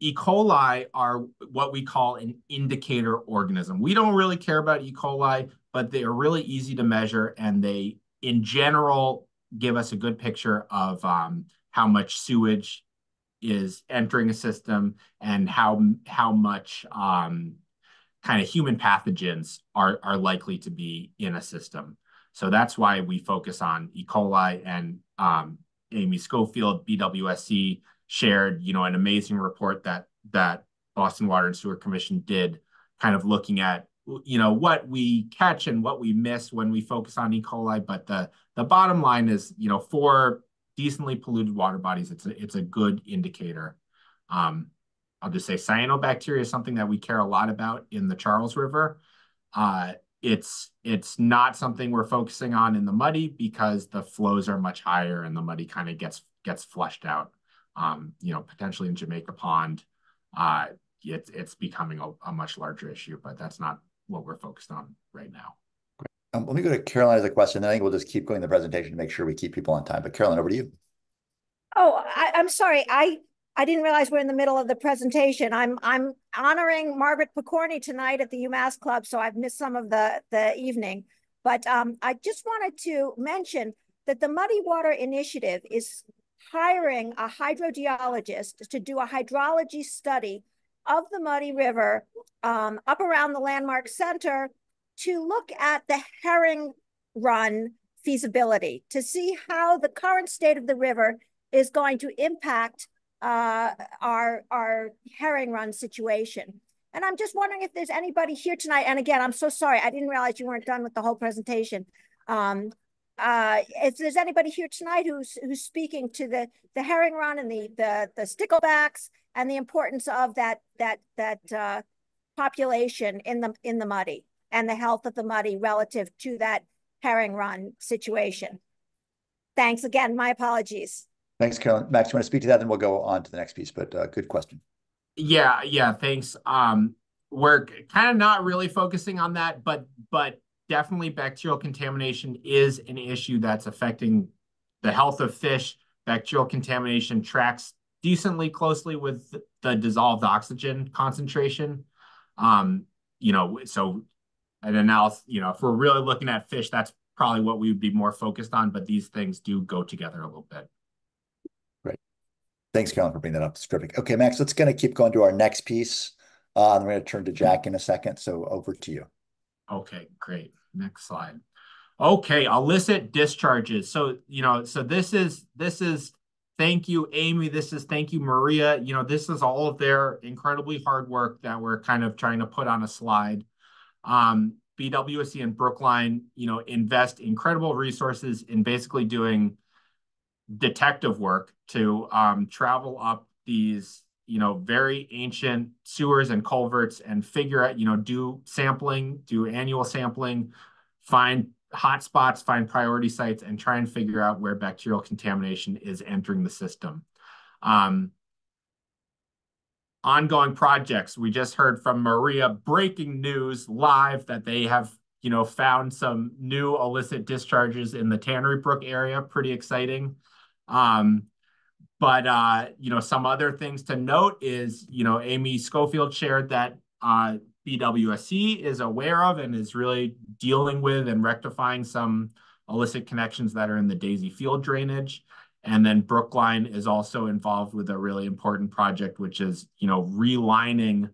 E. coli are what we call an indicator organism. We don't really care about E. coli, but they are really easy to measure, and they, in general, give us a good picture of how much sewage is entering a system and how much kind of human pathogens are likely to be in a system. So that's why we focus on E. coli, and Amy Schofield, BWSC, shared, an amazing report that Boston Water and Sewer Commission did, kind of looking at, what we catch and what we miss when we focus on E. coli. But the bottom line is, for decently polluted water bodies, it's a good indicator. I'll just say cyanobacteria is something that we care a lot about in the Charles River. It's not something we're focusing on in the Muddy because the flows are much higher and the Muddy kind of gets flushed out. Potentially in Jamaica Pond, it's becoming a much larger issue, but that's not what we're focused on right now. Let me go to Caroline as a question, then I think we'll just keep going the presentation to make sure we keep people on time. But Caroline, over to you. Oh, I'm sorry. I didn't realize we're in the middle of the presentation. I'm honoring Margaret Picorni tonight at the UMass Club, so I've missed some of the evening. But I just wanted to mention that the Muddy Water Initiative is hiring a hydrogeologist to do a hydrology study of the Muddy River up around the Landmark Center to look at the herring run feasibility, to see how the current state of the river is going to impact our herring run situation. And I'm just wondering if there's anybody here tonight. And again, I'm so sorry, I didn't realize you weren't done with the whole presentation. If there's anybody here tonight who's speaking to the herring run and the sticklebacks and the importance of that population in the Muddy and the health of the Muddy relative to that herring run situation. Thanks again. My apologies. Thanks, Caroline. Max, you want to speak to that? Then we'll go on to the next piece, but good question. Yeah, thanks. We're kind of not really focusing on that, but definitely bacterial contamination is an issue that's affecting the health of fish. Bacterial contamination tracks decently closely with the dissolved oxygen concentration. So an analysis, if we're really looking at fish, that's probably what we would be more focused on, but these things do go together a little bit. Great. Thanks, Caroline, for bringing that up. It's terrific. Okay, Max, let's keep going to our next piece. And we're going to turn to Jack in a second. So over to you. Okay, great. Next slide. Okay, illicit discharges. So, so this is thank you, Amy. This is thank you, Maria. This is all of their incredibly hard work that we're kind of trying to put on a slide. BWSC and Brookline, invest incredible resources in basically doing detective work to travel up these, very ancient sewers and culverts and figure out, do annual sampling, find hotspots, find priority sites, and try and figure out where bacterial contamination is entering the system. Ongoing projects. We just heard from Maria, breaking news live, that they have, found some new illicit discharges in the Tannery Brook area. Pretty exciting. But some other things to note is, Amy Schofield shared that BWSC is aware of and is really dealing with and rectifying some illicit connections that are in the Daisy Field drainage. And then Brookline is also involved with a really important project, which is, relining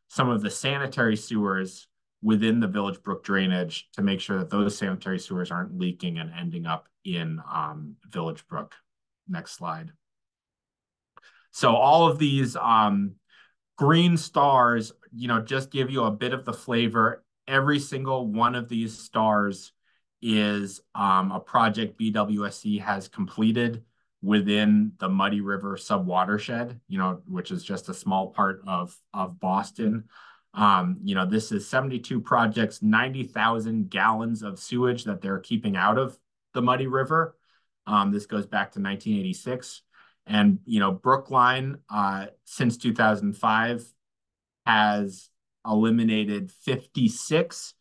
some of the sanitary sewers within the Village Brook drainage to make sure that those sanitary sewers aren't leaking and ending up in Village Brook. Next slide. So all of these green stars, just give you a bit of the flavor. Every single one of these stars is a project BWSC has completed within the Muddy River subwatershed, which is just a small part of Boston. This is 72 projects, 90,000 gallons of sewage that they're keeping out of the Muddy River. This goes back to 1986. And, Brookline, since 2005, has eliminated 56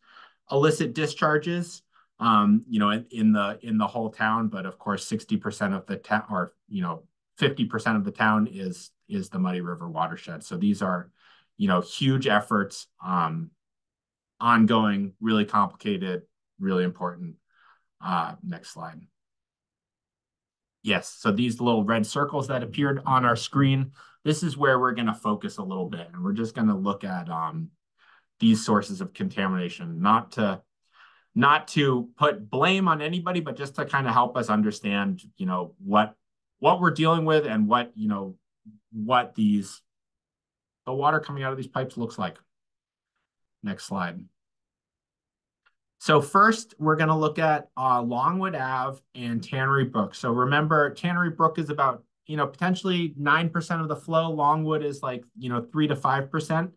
illicit discharges, you know, in the whole town, but of course 60% of the town, or 50% of the town is the Muddy River watershed. So these are, huge efforts, ongoing, really complicated, really important. Next slide. Yes, so these little red circles that appeared on our screen, this is where we're going to focus a little bit, and we're just going to look at these sources of contamination, not to put blame on anybody, but just to kind of help us understand, what we're dealing with and what the water coming out of these pipes looks like. Next slide. So first, we're going to look at Longwood Ave and Tannery Brook. So remember, Tannery Brook is about, potentially 9% of the flow. Longwood is like, 3 to 5%.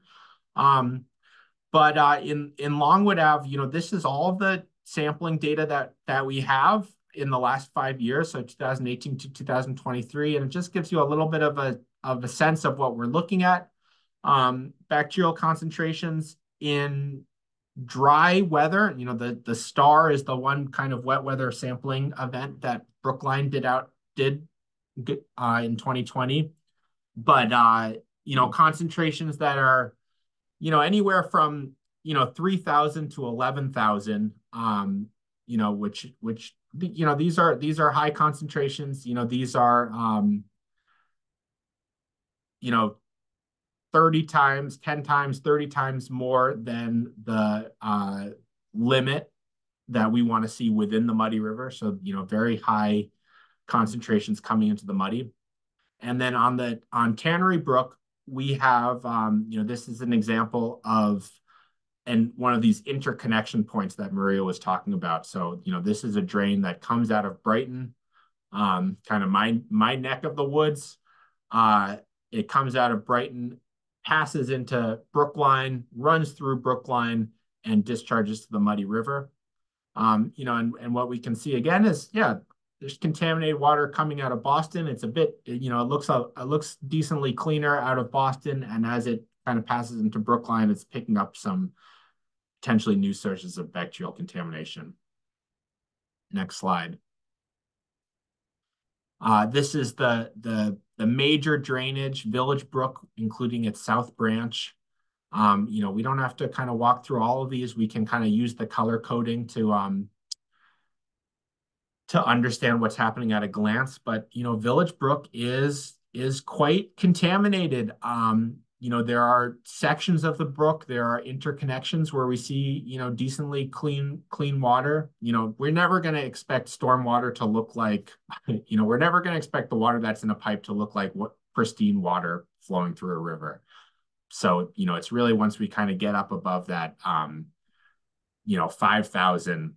But in Longwood Ave, this is all the sampling data that we have in the last 5 years, so 2018 to 2023, and it just gives you a little bit of a sense of what we're looking at. Bacterial concentrations in dry weather, the STAR is the one kind of wet weather sampling event that Brookline did in 2020. But concentrations that are anywhere from 3,000 to 11,000, which these are high concentrations. These are 30 times, 10 times, 30 times more than the limit that we want to see within the Muddy River. So, very high concentrations coming into the Muddy. And then on Tannery Brook, we have, this is an example of one of these interconnection points that Maria was talking about. So, this is a drain that comes out of Brighton, kind of my neck of the woods. It comes out of Brighton, passes into Brookline, runs through Brookline, and discharges to the Muddy River. And what we can see again is, there's contaminated water coming out of Boston. It's a bit, it looks decently cleaner out of Boston, and as it kind of passes into Brookline, it's picking up some potentially new sources of bacterial contamination. Next slide. This is the major drainage, Village Brook, including its South Branch. We don't have to kind of walk through all of these. We can kind of use the color coding to understand what's happening at a glance. But Village Brook is quite contaminated. There are sections of the brook, there are interconnections where we see decently clean water. We're never going to expect stormwater to look like we're never going to expect the water that's in a pipe to look like what pristine water flowing through a river. So it's really once we kind of get up above that 5,000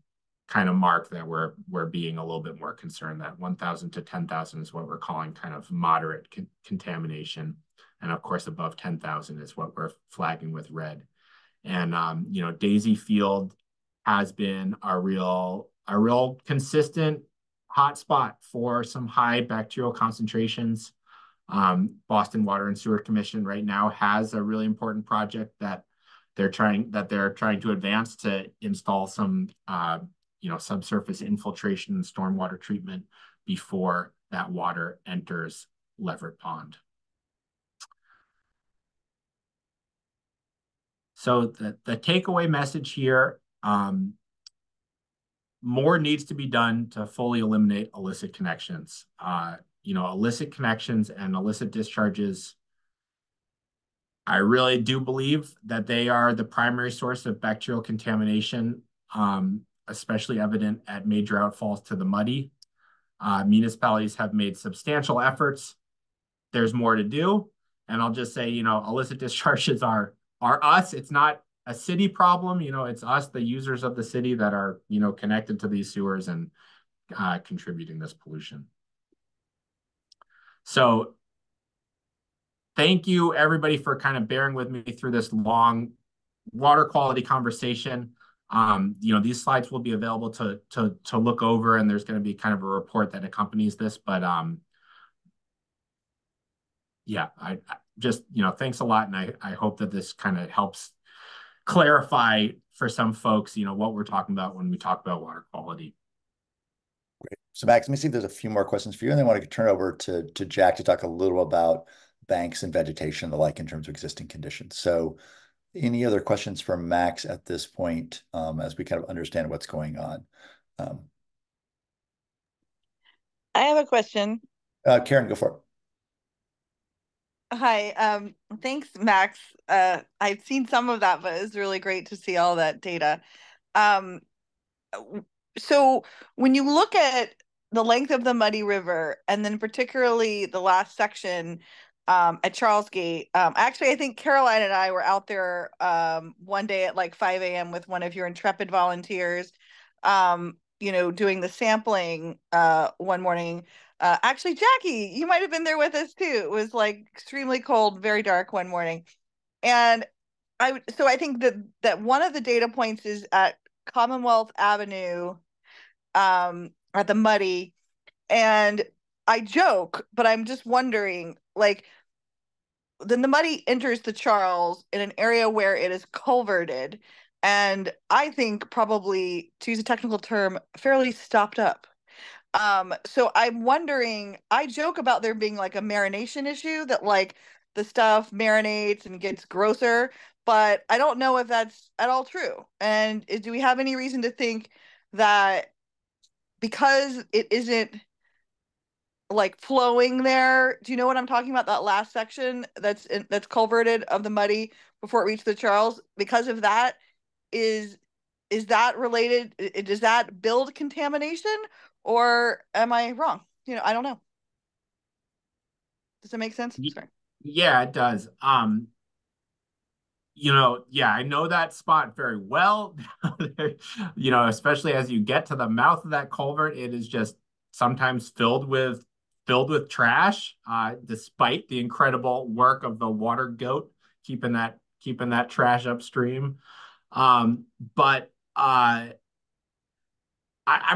kind of mark that we're being a little bit more concerned. That 1,000 to 10,000 is what we're calling kind of moderate contamination. And of course, above 10,000 is what we're flagging with red. And, Daisy Field has been a real consistent hotspot for some high bacterial concentrations. Boston Water and Sewer Commission right now has a really important project that they're trying to advance to install some, subsurface infiltration and stormwater treatment before that water enters Leverett Pond. So the takeaway message here, more needs to be done to fully eliminate illicit connections. Illicit connections and illicit discharges, I really do believe that they are the primary source of bacterial contamination, especially evident at major outfalls to the Muddy. Municipalities have made substantial efforts. There's more to do. And I'll just say, illicit discharges are us. It's not a city problem. It's us, the users of the city, that are, connected to these sewers and contributing this pollution. So thank you, everybody, for kind of bearing with me through this long water quality conversation. These slides will be available to look over, and there's going to be kind of a report that accompanies this. But I just, thanks a lot. And I hope that this kind of helps clarify for some folks, what we're talking about when we talk about water quality. Great. So Max, let me see if there's a few more questions for you, and then I want to turn over to Jack to talk a little about banks and vegetation and the like in terms of existing conditions. So any other questions for Max at this point, as we kind of understand what's going on? I have a question. Karen, go for it. Hi, thanks, Max. I've seen some of that, but it's really great to see all that data. Um, so when you look at the length of the Muddy River, and then particularly the last section at Charles Gate, actually, I think Caroline and I were out there one day at like 5 a.m. with one of your intrepid volunteers, doing the sampling one morning. Actually, Jackie, you might have been there with us too. It was like extremely cold, very dark one morning. And I think that one of the data points is at Commonwealth Avenue, at the Muddy. And I joke, but I'm just wondering, like, then the Muddy enters the Charles in an area where it is culverted, and I think probably, to use a technical term, fairly stopped up. So I'm wondering, I joke about there being like a marination issue, that like the stuff marinates and gets grosser, but I don't know if that's at all true. And do we have any reason to think that because it isn't like flowing there? Do you know what I'm talking about? That last section that's culverted of the Muddy before it reached the Charles. Because of that, is that related? Does that build contamination, or am I wrong? I don't know. Does that make sense? Sorry. Yeah, it does. Yeah, I know that spot very well. Especially as you get to the mouth of that culvert, it is just sometimes filled with trash, despite the incredible work of the water goat keeping that trash upstream. But I'm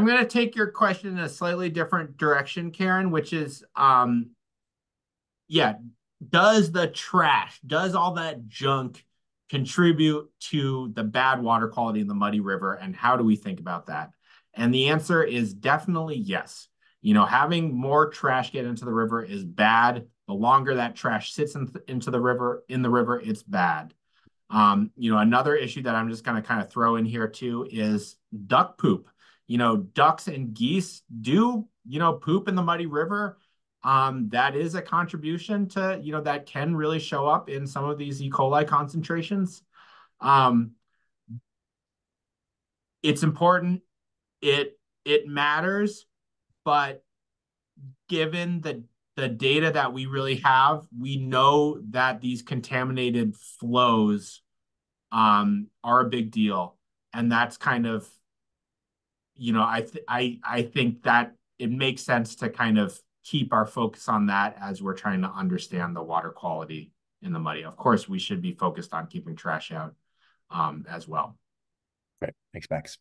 going to take your question in a slightly different direction, Karen, which is, yeah, does all that junk contribute to the bad water quality in the Muddy River, and how do we think about that? And the answer is definitely yes. Having more trash get into the river is bad. The longer that trash sits into the river, it's bad. Another issue that I'm just going to kind of throw in here too is duck poop. Ducks and geese do, poop in the Muddy River. That is a contribution to, that can really show up in some of these E. coli concentrations. It's important. It matters, but given the data that we really have, we know that these contaminated flows are a big deal. And that's kind of, I think that it makes sense to kind of keep our focus on that as we're trying to understand the water quality in the Muddy. Of course, we should be focused on keeping trash out as well. Great. Thanks, Max.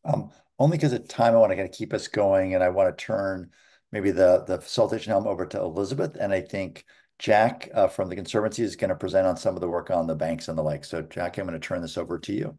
Only because of time, I want to kind of keep us going, and I want to turn maybe the facilitation helm over to Elizabeth. And I think Jack from the Conservancy is going to present on some of the work on the banks and the like. So Jack, I'm going to turn this over to you.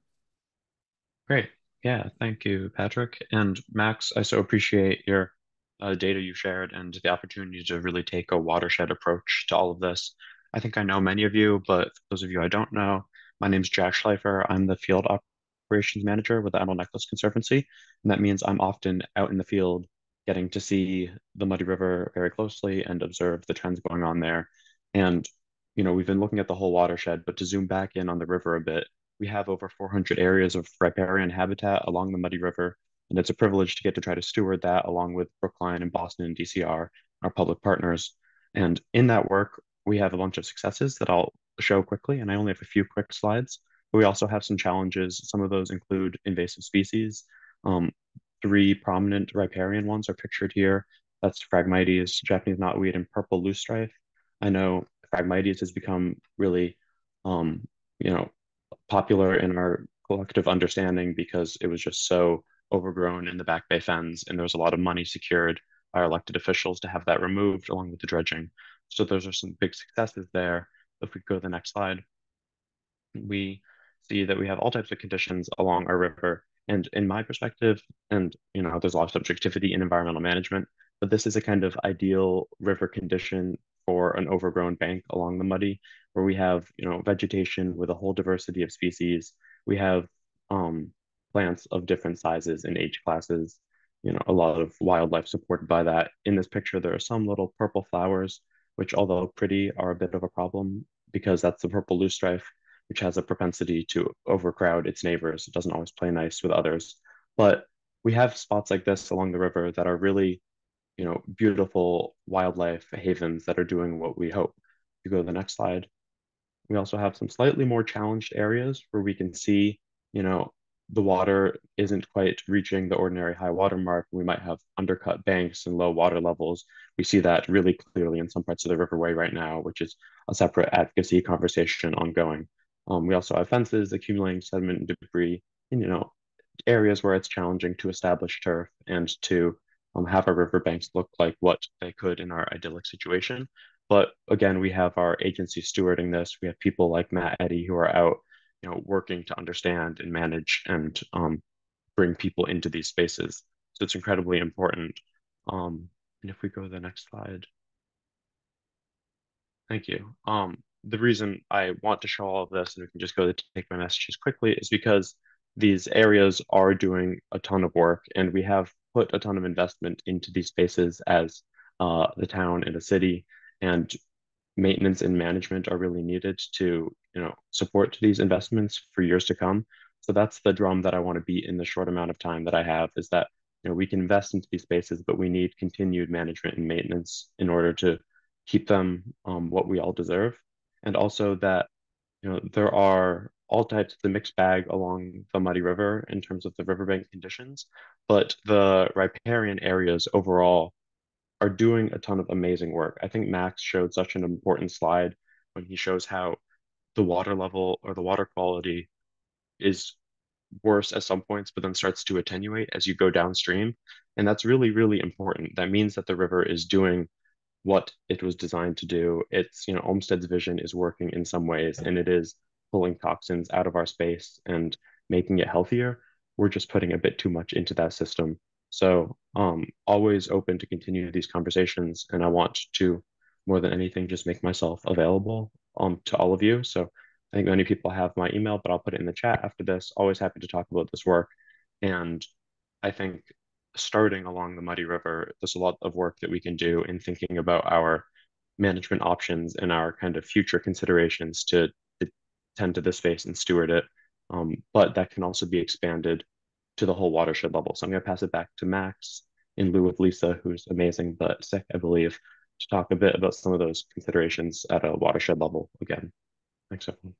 Great. Yeah, thank you, Patrick. And Max, I so appreciate your data you shared and the opportunity to really take a watershed approach to all of this. I think I know many of you, but for those of you I don't know, my name is Jack Schleifer. I'm the field operations manager with the Emerald Necklace Conservancy, and that means I'm often out in the field getting to see the Muddy River very closely and observe the trends going on there. And, we've been looking at the whole watershed, but to zoom back in on the river a bit, we have over 400 areas of riparian habitat along the Muddy River, and it's a privilege to get to try to steward that along with Brookline and Boston and DCR, our public partners. And in that work, we have a bunch of successes that I'll show quickly, and I only have a few quick slides. But we also have some challenges. Some of those include invasive species. 3 prominent riparian ones are pictured here. That's Phragmites, Japanese knotweed, and purple loosestrife. I know Phragmites has become really, popular in our collective understanding because it was just so overgrown in the Back Bay fens, and there was a lot of money secured by our elected officials to have that removed along with the dredging. So those are some big successes there. If we go to the next slide, we see that we have all types of conditions along our river. And in my perspective, and there's a lot of subjectivity in environmental management, but this is a kind of ideal river condition for an overgrown bank along the Muddy, where we have, vegetation with a whole diversity of species. We have plants of different sizes and age classes, a lot of wildlife supported by that. In this picture, there are some little purple flowers, which, although pretty, are a bit of a problem because that's the purple loosestrife, which has a propensity to overcrowd its neighbors. It doesn't always play nice with others. But we have spots like this along the river that are really, beautiful wildlife havens that are doing what we hope. If you go to the next slide, we also have some slightly more challenged areas where we can see, the water isn't quite reaching the ordinary high water mark. We might have undercut banks and low water levels. We see that really clearly in some parts of the riverway right now, which is a separate advocacy conversation ongoing. We also have fences accumulating sediment and debris in, areas where it's challenging to establish turf and to have our riverbanks look like what they could in our idyllic situation. But again, we have our agency stewarding this. We have people like Matt Eddy who are out, working to understand and manage and bring people into these spaces. So it's incredibly important. And if we go to the next slide. Thank you. The reason I want to show all of this, and we can just go to take my messages quickly, is because these areas are doing a ton of work, and we have put a ton of investment into these spaces as the town and the city, and maintenance and management are really needed to, support these investments for years to come. So that's the drum that I want to beat in the short amount of time that I have, is that, we can invest into these spaces, but we need continued management and maintenance in order to keep them what we all deserve. And also that, there are all types of the mixed bag along the Muddy River in terms of the riverbank conditions, but the riparian areas overall are doing a ton of amazing work. I think Max showed such an important slide when he shows how the water level or the water quality is worse at some points, but then starts to attenuate as you go downstream. And that's really, really important. That means that the river is doing what it was designed to do. It's, Olmsted's vision is working in some ways, and it is pulling toxins out of our space and making it healthier. We're just putting a bit too much into that system. So always open to continue these conversations. And I want to, more than anything, just make myself available to all of you. So I think many people have my email, but I'll put it in the chat after this. Always happy to talk about this work. And I think starting along the Muddy River, there's a lot of work that we can do in thinking about our management options and our kind of future considerations to tend to this space and steward it. But that can also be expanded to the whole watershed level. So I'm going to pass it back to Max in lieu of Lisa, who's amazing but sick, I believe, to talk a bit about some of those considerations at a watershed level again. Thanks, everyone.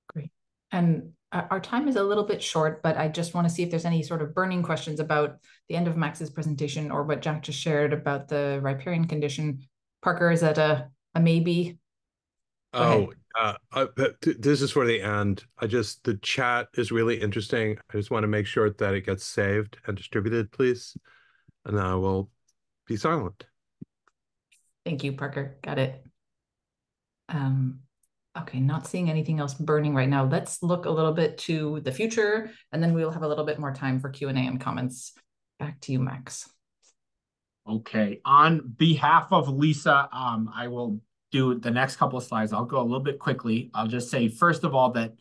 Great. And our time is a little bit short, but I just want to see if there's any sort of burning questions about the end of Max's presentation or what Jack just shared about the riparian condition. Parker, is that a maybe? This is for the end. The chat is really interesting. I just want to make sure that it gets saved and distributed, please. And I will be silent. Thank you, Parker. Got it. Okay, not seeing anything else burning right now. Let's look a little bit to the future, and then we'll have a little bit more time for Q&A and comments. Back to you, Max. Okay, on behalf of Lisa, I will do the next couple of slides. I'll go a little bit quickly. I'll just say, first of all, that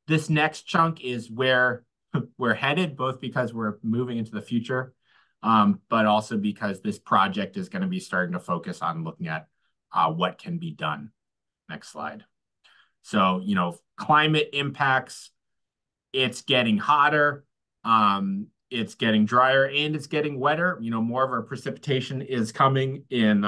this next chunk is where we're headed, both because we're moving into the future, but also because this project is going to be starting to focus on looking at what can be done. Next slide. So, climate impacts, it's getting hotter, it's getting drier, and it's getting wetter. More of our precipitation is coming in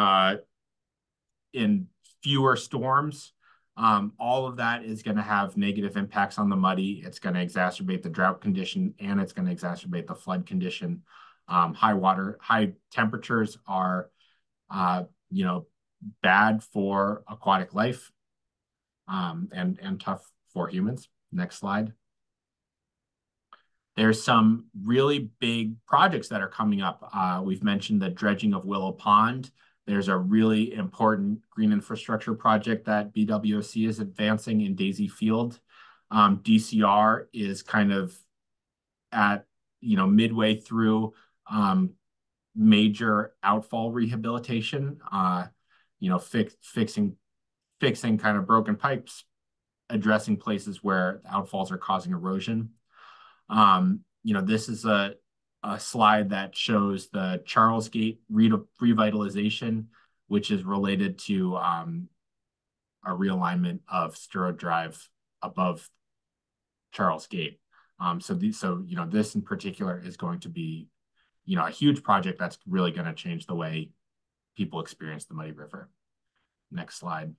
fewer storms. All of that is going to have negative impacts on the Muddy. It's going to exacerbate the drought condition, and it's going to exacerbate the flood condition. High temperatures are, bad for aquatic life. And tough for humans. Next slide. There's some really big projects that are coming up. We've mentioned the dredging of Willow Pond. There's a really important green infrastructure project that BWOC is advancing in Daisy Field. DCR is kind of at, midway through major outfall rehabilitation, fixing kind of broken pipes, addressing places where outfalls are causing erosion. This is a slide that shows the Charles Gate revitalization, which is related to a realignment of Sturrow Drive above Charles Gate. So this in particular is going to be, a huge project that's really going to change the way people experience the Muddy River. Next slide.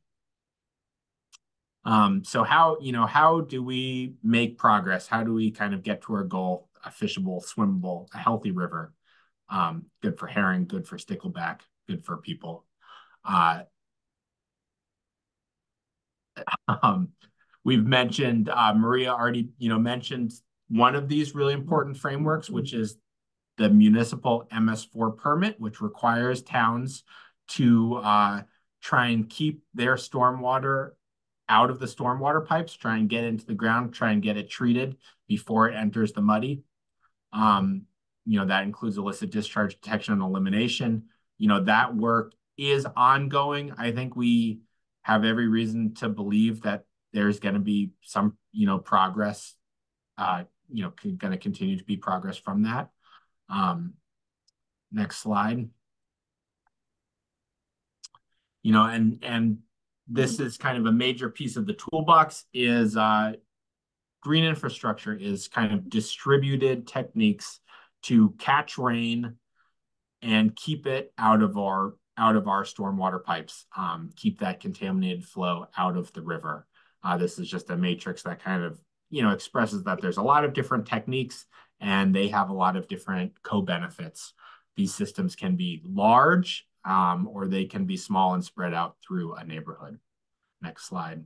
So how do we make progress? How do we kind of get to our goal, a fishable, swimmable, a healthy river? Good for herring, good for stickleback, good for people. We've mentioned, Maria already, mentioned one of these really important frameworks, which is the municipal MS4 permit, which requires towns to try and keep their stormwater out of the stormwater pipes, try and get into the ground, try and get it treated before it enters the muddy. That includes illicit discharge detection and elimination. That work is ongoing. I think we have every reason to believe that there's going to be some, progress, going to continue to be progress from that. Next slide. And this is kind of a major piece of the toolbox is green infrastructure is kind of distributed techniques to catch rain and keep it out of our stormwater pipes, keep that contaminated flow out of the river. This is just a matrix that kind of, expresses that there's a lot of different techniques and they have a lot of different co-benefits. These systems can be large, or they can be small and spread out through a neighborhood. Next slide.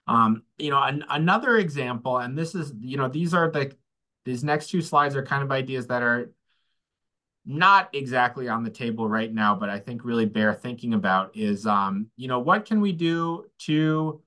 Another example, and this is, these next two slides are kind of ideas that are not exactly on the table right now, but I think really bear thinking about is, what can we do to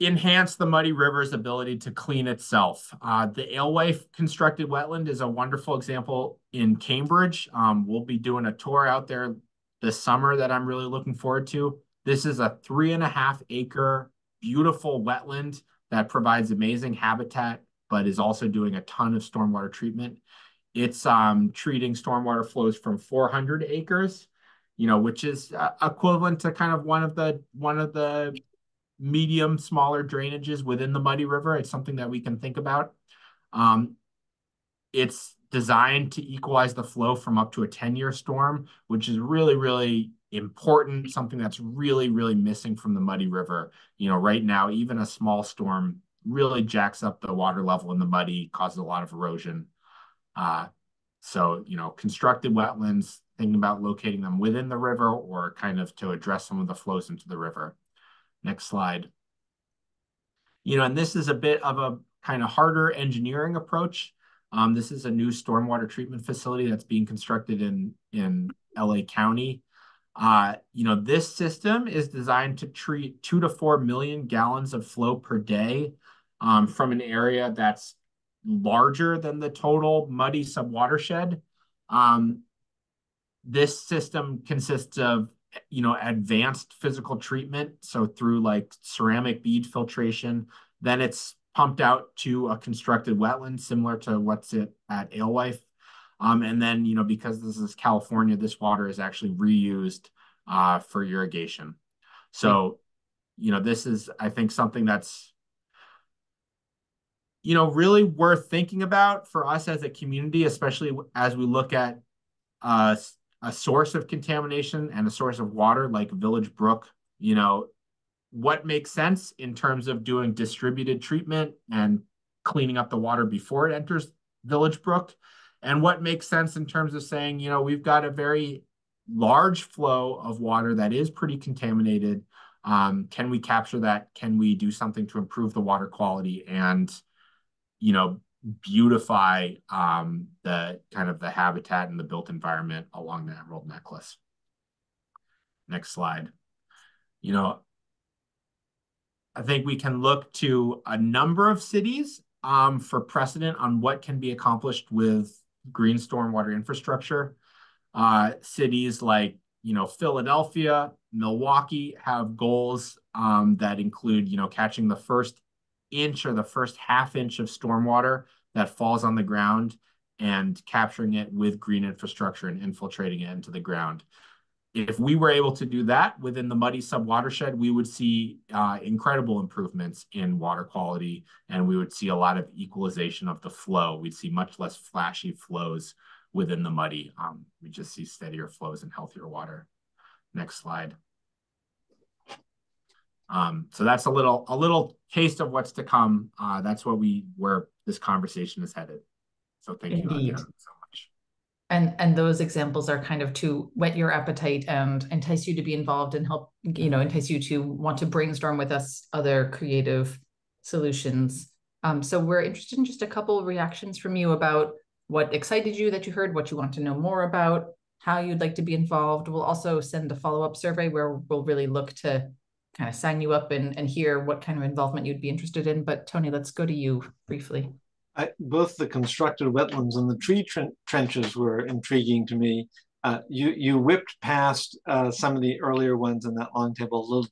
enhance the Muddy River's ability to clean itself? The Alewife constructed wetland is a wonderful example in Cambridge. We'll be doing a tour out there this summer that I'm really looking forward to. This is a 3.5 acre beautiful wetland that provides amazing habitat, but is also doing a ton of stormwater treatment. It's treating stormwater flows from 400 acres, which is equivalent to kind of one of the medium, smaller drainages within the Muddy River. It's something that we can think about. It's designed to equalize the flow from up to a 10-year storm, which is really, really important, something that's really, really missing from the Muddy River. Right now, even a small storm really jacks up the water level in the Muddy, causes a lot of erosion. So, constructed wetlands, thinking about locating them within the river or kind of to address some of the flows into the river. Next slide. And this is a bit of a kind of harder engineering approach. This is a new stormwater treatment facility that's being constructed in LA County. This system is designed to treat 2 to 4 million gallons of flow per day from an area that's larger than the total Muddy subwatershed. This system consists of advanced physical treatment. So through like ceramic bead filtration, then it's pumped out to a constructed wetland similar to what's at Alewife. And then, because this is California, this water is actually reused for irrigation. So, this is, I think, something that's, really worth thinking about for us as a community, especially as we look at a source of contamination and a source of water like Village Brook. What makes sense in terms of doing distributed treatment and cleaning up the water before it enters Village Brook, and what makes sense in terms of saying, we've got a very large flow of water that is pretty contaminated. Can we capture that? Can we do something to improve the water quality and, beautify the kind of the habitat and the built environment along the Emerald Necklace? Next slide. I think we can look to a number of cities for precedent on what can be accomplished with green stormwater infrastructure. Cities like, Philadelphia, Milwaukee have goals that include, catching the first inch or the first half inch of stormwater that falls on the ground and capturing it with green infrastructure and infiltrating it into the ground. If we were able to do that within the muddy subwatershed, we would see incredible improvements in water quality, and we would see a lot of equalization of the flow. We'd see much less flashy flows within the muddy. We just see steadier flows and healthier water. Next slide. So that's a little taste of what's to come. That's where this conversation is headed. So thank you again so much. And those examples are kind of to whet your appetite and entice you to be involved and help, entice you to want to brainstorm with us other creative solutions. So we're interested in just a couple of reactions from you about what excited you that you heard, what you want to know more about, how you'd like to be involved. We'll also send a follow-up survey where we'll really look to kind of sign you up and hear what kind of involvement you'd be interested in. But Tony, let's go to you briefly. Both the constructed wetlands and the tree trenches were intriguing to me. You whipped past some of the earlier ones in that long table a little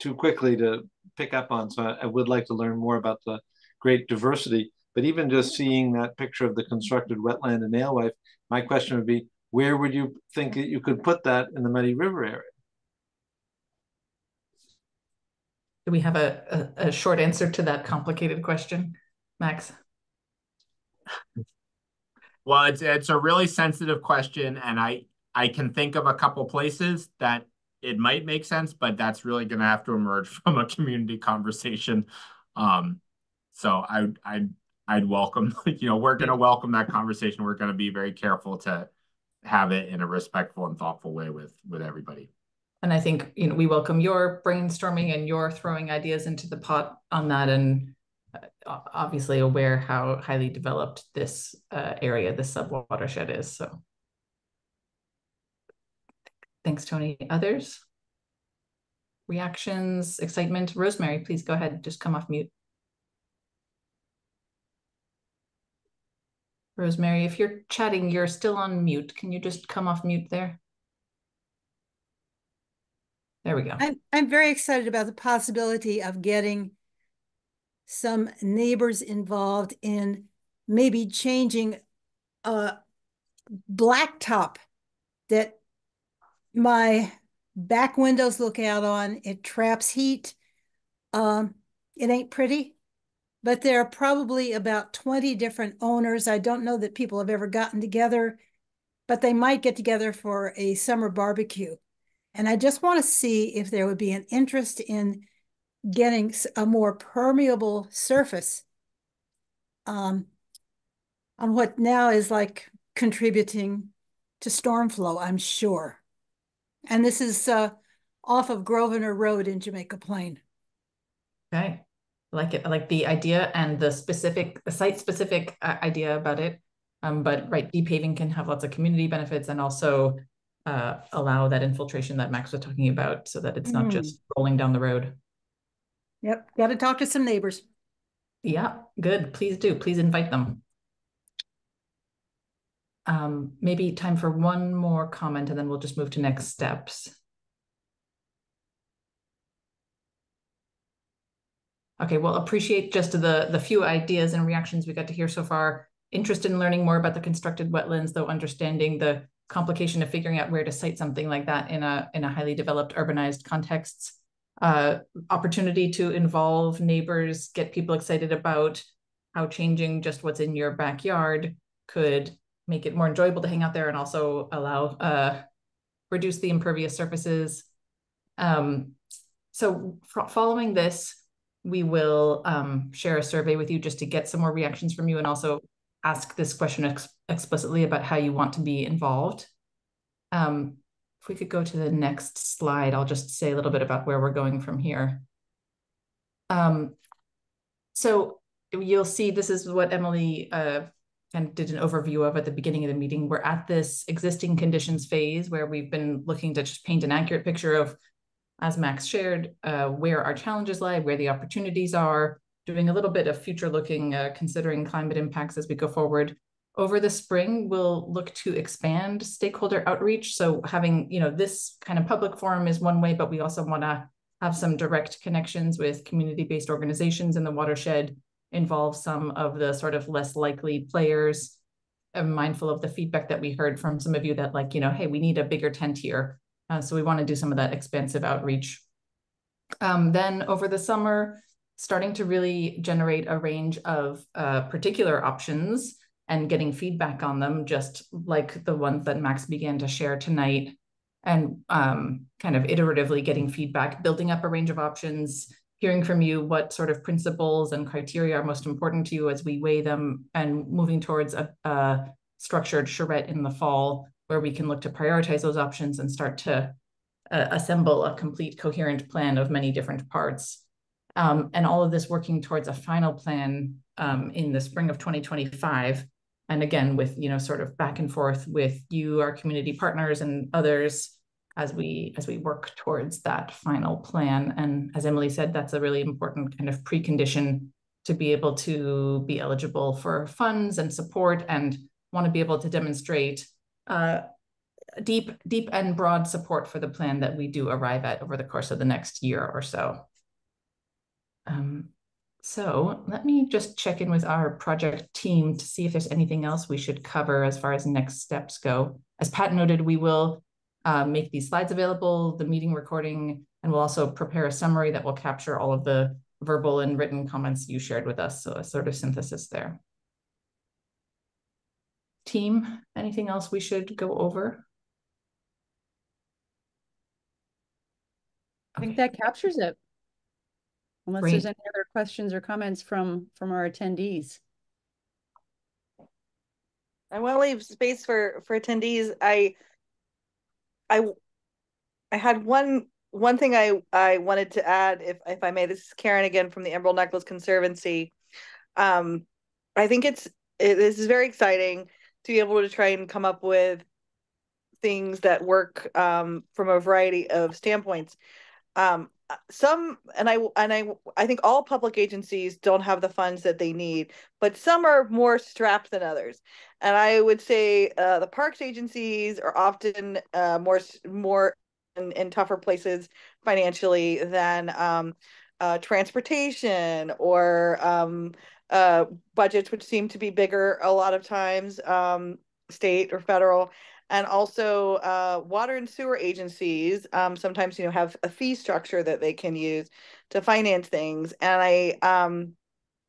too quickly to pick up on. So I would like to learn more about the great diversity. But even just seeing that picture of the constructed wetland in Alewife, my question would be, where would you think that you could put that in the Muddy River area? Do we have a short answer to that complicated question, Max? Well, it's a really sensitive question, and I can think of a couple places that it might make sense, but that's really going to have to emerge from a community conversation. So I'd welcome, we're going to welcome that conversation. We're going to be very careful to have it in a respectful and thoughtful way with everybody. And I think, we welcome your brainstorming and your throwing ideas into the pot on that, and obviously aware how highly developed this area, this sub-watershed is. So thanks, Tony. Others? Reactions, excitement? Rosemary, please go ahead. Just come off mute. Rosemary, if you're chatting, you're still on mute. Can you just come off mute there? There we go. I'm very excited about the possibility of getting some neighbors involved in maybe changing a blacktop that my back windows look out on. It traps heat. It ain't pretty, but there are probably about 20 different owners. I don't know that people have ever gotten together, but they might get together for a summer barbecue. And I just want to see if there would be an interest in getting a more permeable surface on what now is like contributing to storm flow, I'm sure. And this is off of Grosvenor Road in Jamaica Plain. Okay, I like it. I like the idea and the site-specific idea about it. But right, depaving can have lots of community benefits and also allow that infiltration that Max was talking about so that it's not just rolling down the road. Yep, got to talk to some neighbors. Yeah, good. Please do. Please invite them. Maybe time for one more comment and then we'll just move to next steps. Okay, well, appreciate just the few ideas and reactions we got to hear so far. Interested in learning more about the constructed wetlands, though understanding the complication of figuring out where to site something like that in a highly developed urbanized contexts. Opportunity to involve neighbors, get people excited about how changing just what's in your backyard could make it more enjoyable to hang out there and also allow reduce the impervious surfaces. So following this, we will share a survey with you just to get some more reactions from you and also ask this question explicitly about how you want to be involved. If we could go to the next slide, I'll just say a little bit about where we're going from here. So you'll see this is what Emily kind of did an overview of at the beginning of the meeting. We're at this existing conditions phase where we've been looking to just paint an accurate picture of as Max shared, where our challenges lie, where the opportunities are, doing a little bit of future looking, considering climate impacts as we go forward. Over the spring, we'll look to expand stakeholder outreach. So having, this kind of public forum is one way, but we also want to have some direct connections with community-based organizations in the watershed, involve some of the sort of less likely players. I'm mindful of the feedback that we heard from some of you that hey, we need a bigger tent here. So we want to do some of that expansive outreach. Then over the summer, starting to really generate a range of particular options and getting feedback on them, just like the ones that Max began to share tonight, and kind of iteratively getting feedback, building up a range of options, hearing from you what sort of principles and criteria are most important to you as we weigh them, and moving towards a structured charrette in the fall where we can look to prioritize those options and start to assemble a complete coherent plan of many different parts. And all of this working towards a final plan in the spring of 2025. And again, with, sort of back and forth with you, our community partners and others, as we work towards that final plan. And as Emily said, that's a really important kind of precondition to be able to be eligible for funds and support, and want to be able to demonstrate deep and broad support for the plan that we do arrive at over the course of the next year or so. So let me just check in with our project team to see if there's anything else we should cover as far as next steps go. As Pat noted, we will make these slides available, the meeting recording, and we'll also prepare a summary that will capture all of the verbal and written comments you shared with us. So a sort of synthesis there. Team, anything else we should go over? I think that captures it. Unless Great. there's any other questions or comments from our attendees. I want to leave space for attendees. I had one thing I wanted to add, if I may. This is Karen again from the Emerald Necklace Conservancy. I think this is very exciting to be able to try and come up with things that work from a variety of standpoints. I think all public agencies don't have the funds that they need, but some are more strapped than others. And I would say the parks agencies are often more in tougher places financially than transportation or budgets, which seem to be bigger a lot of times, state or federal. And also water and sewer agencies sometimes, have a fee structure that they can use to finance things. And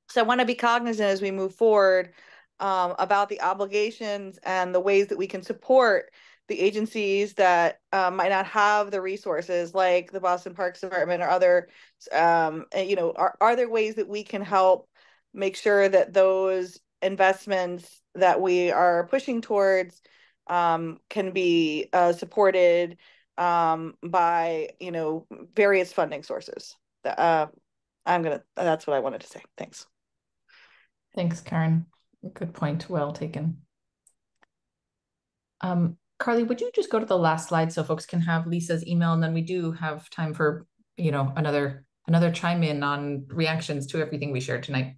so I want to be cognizant as we move forward about the obligations and the ways that we can support the agencies that might not have the resources, like the Boston Parks Department or other, are there ways that we can help make sure that those investments that we are pushing towards can be supported by various funding sources. That's what I wanted to say. Thanks. Thanks, Karen. Good point. Well taken. Carly, would you just go to the last slide so folks can have Lisa's email, and then we do have time for another chime in on reactions to everything we shared tonight.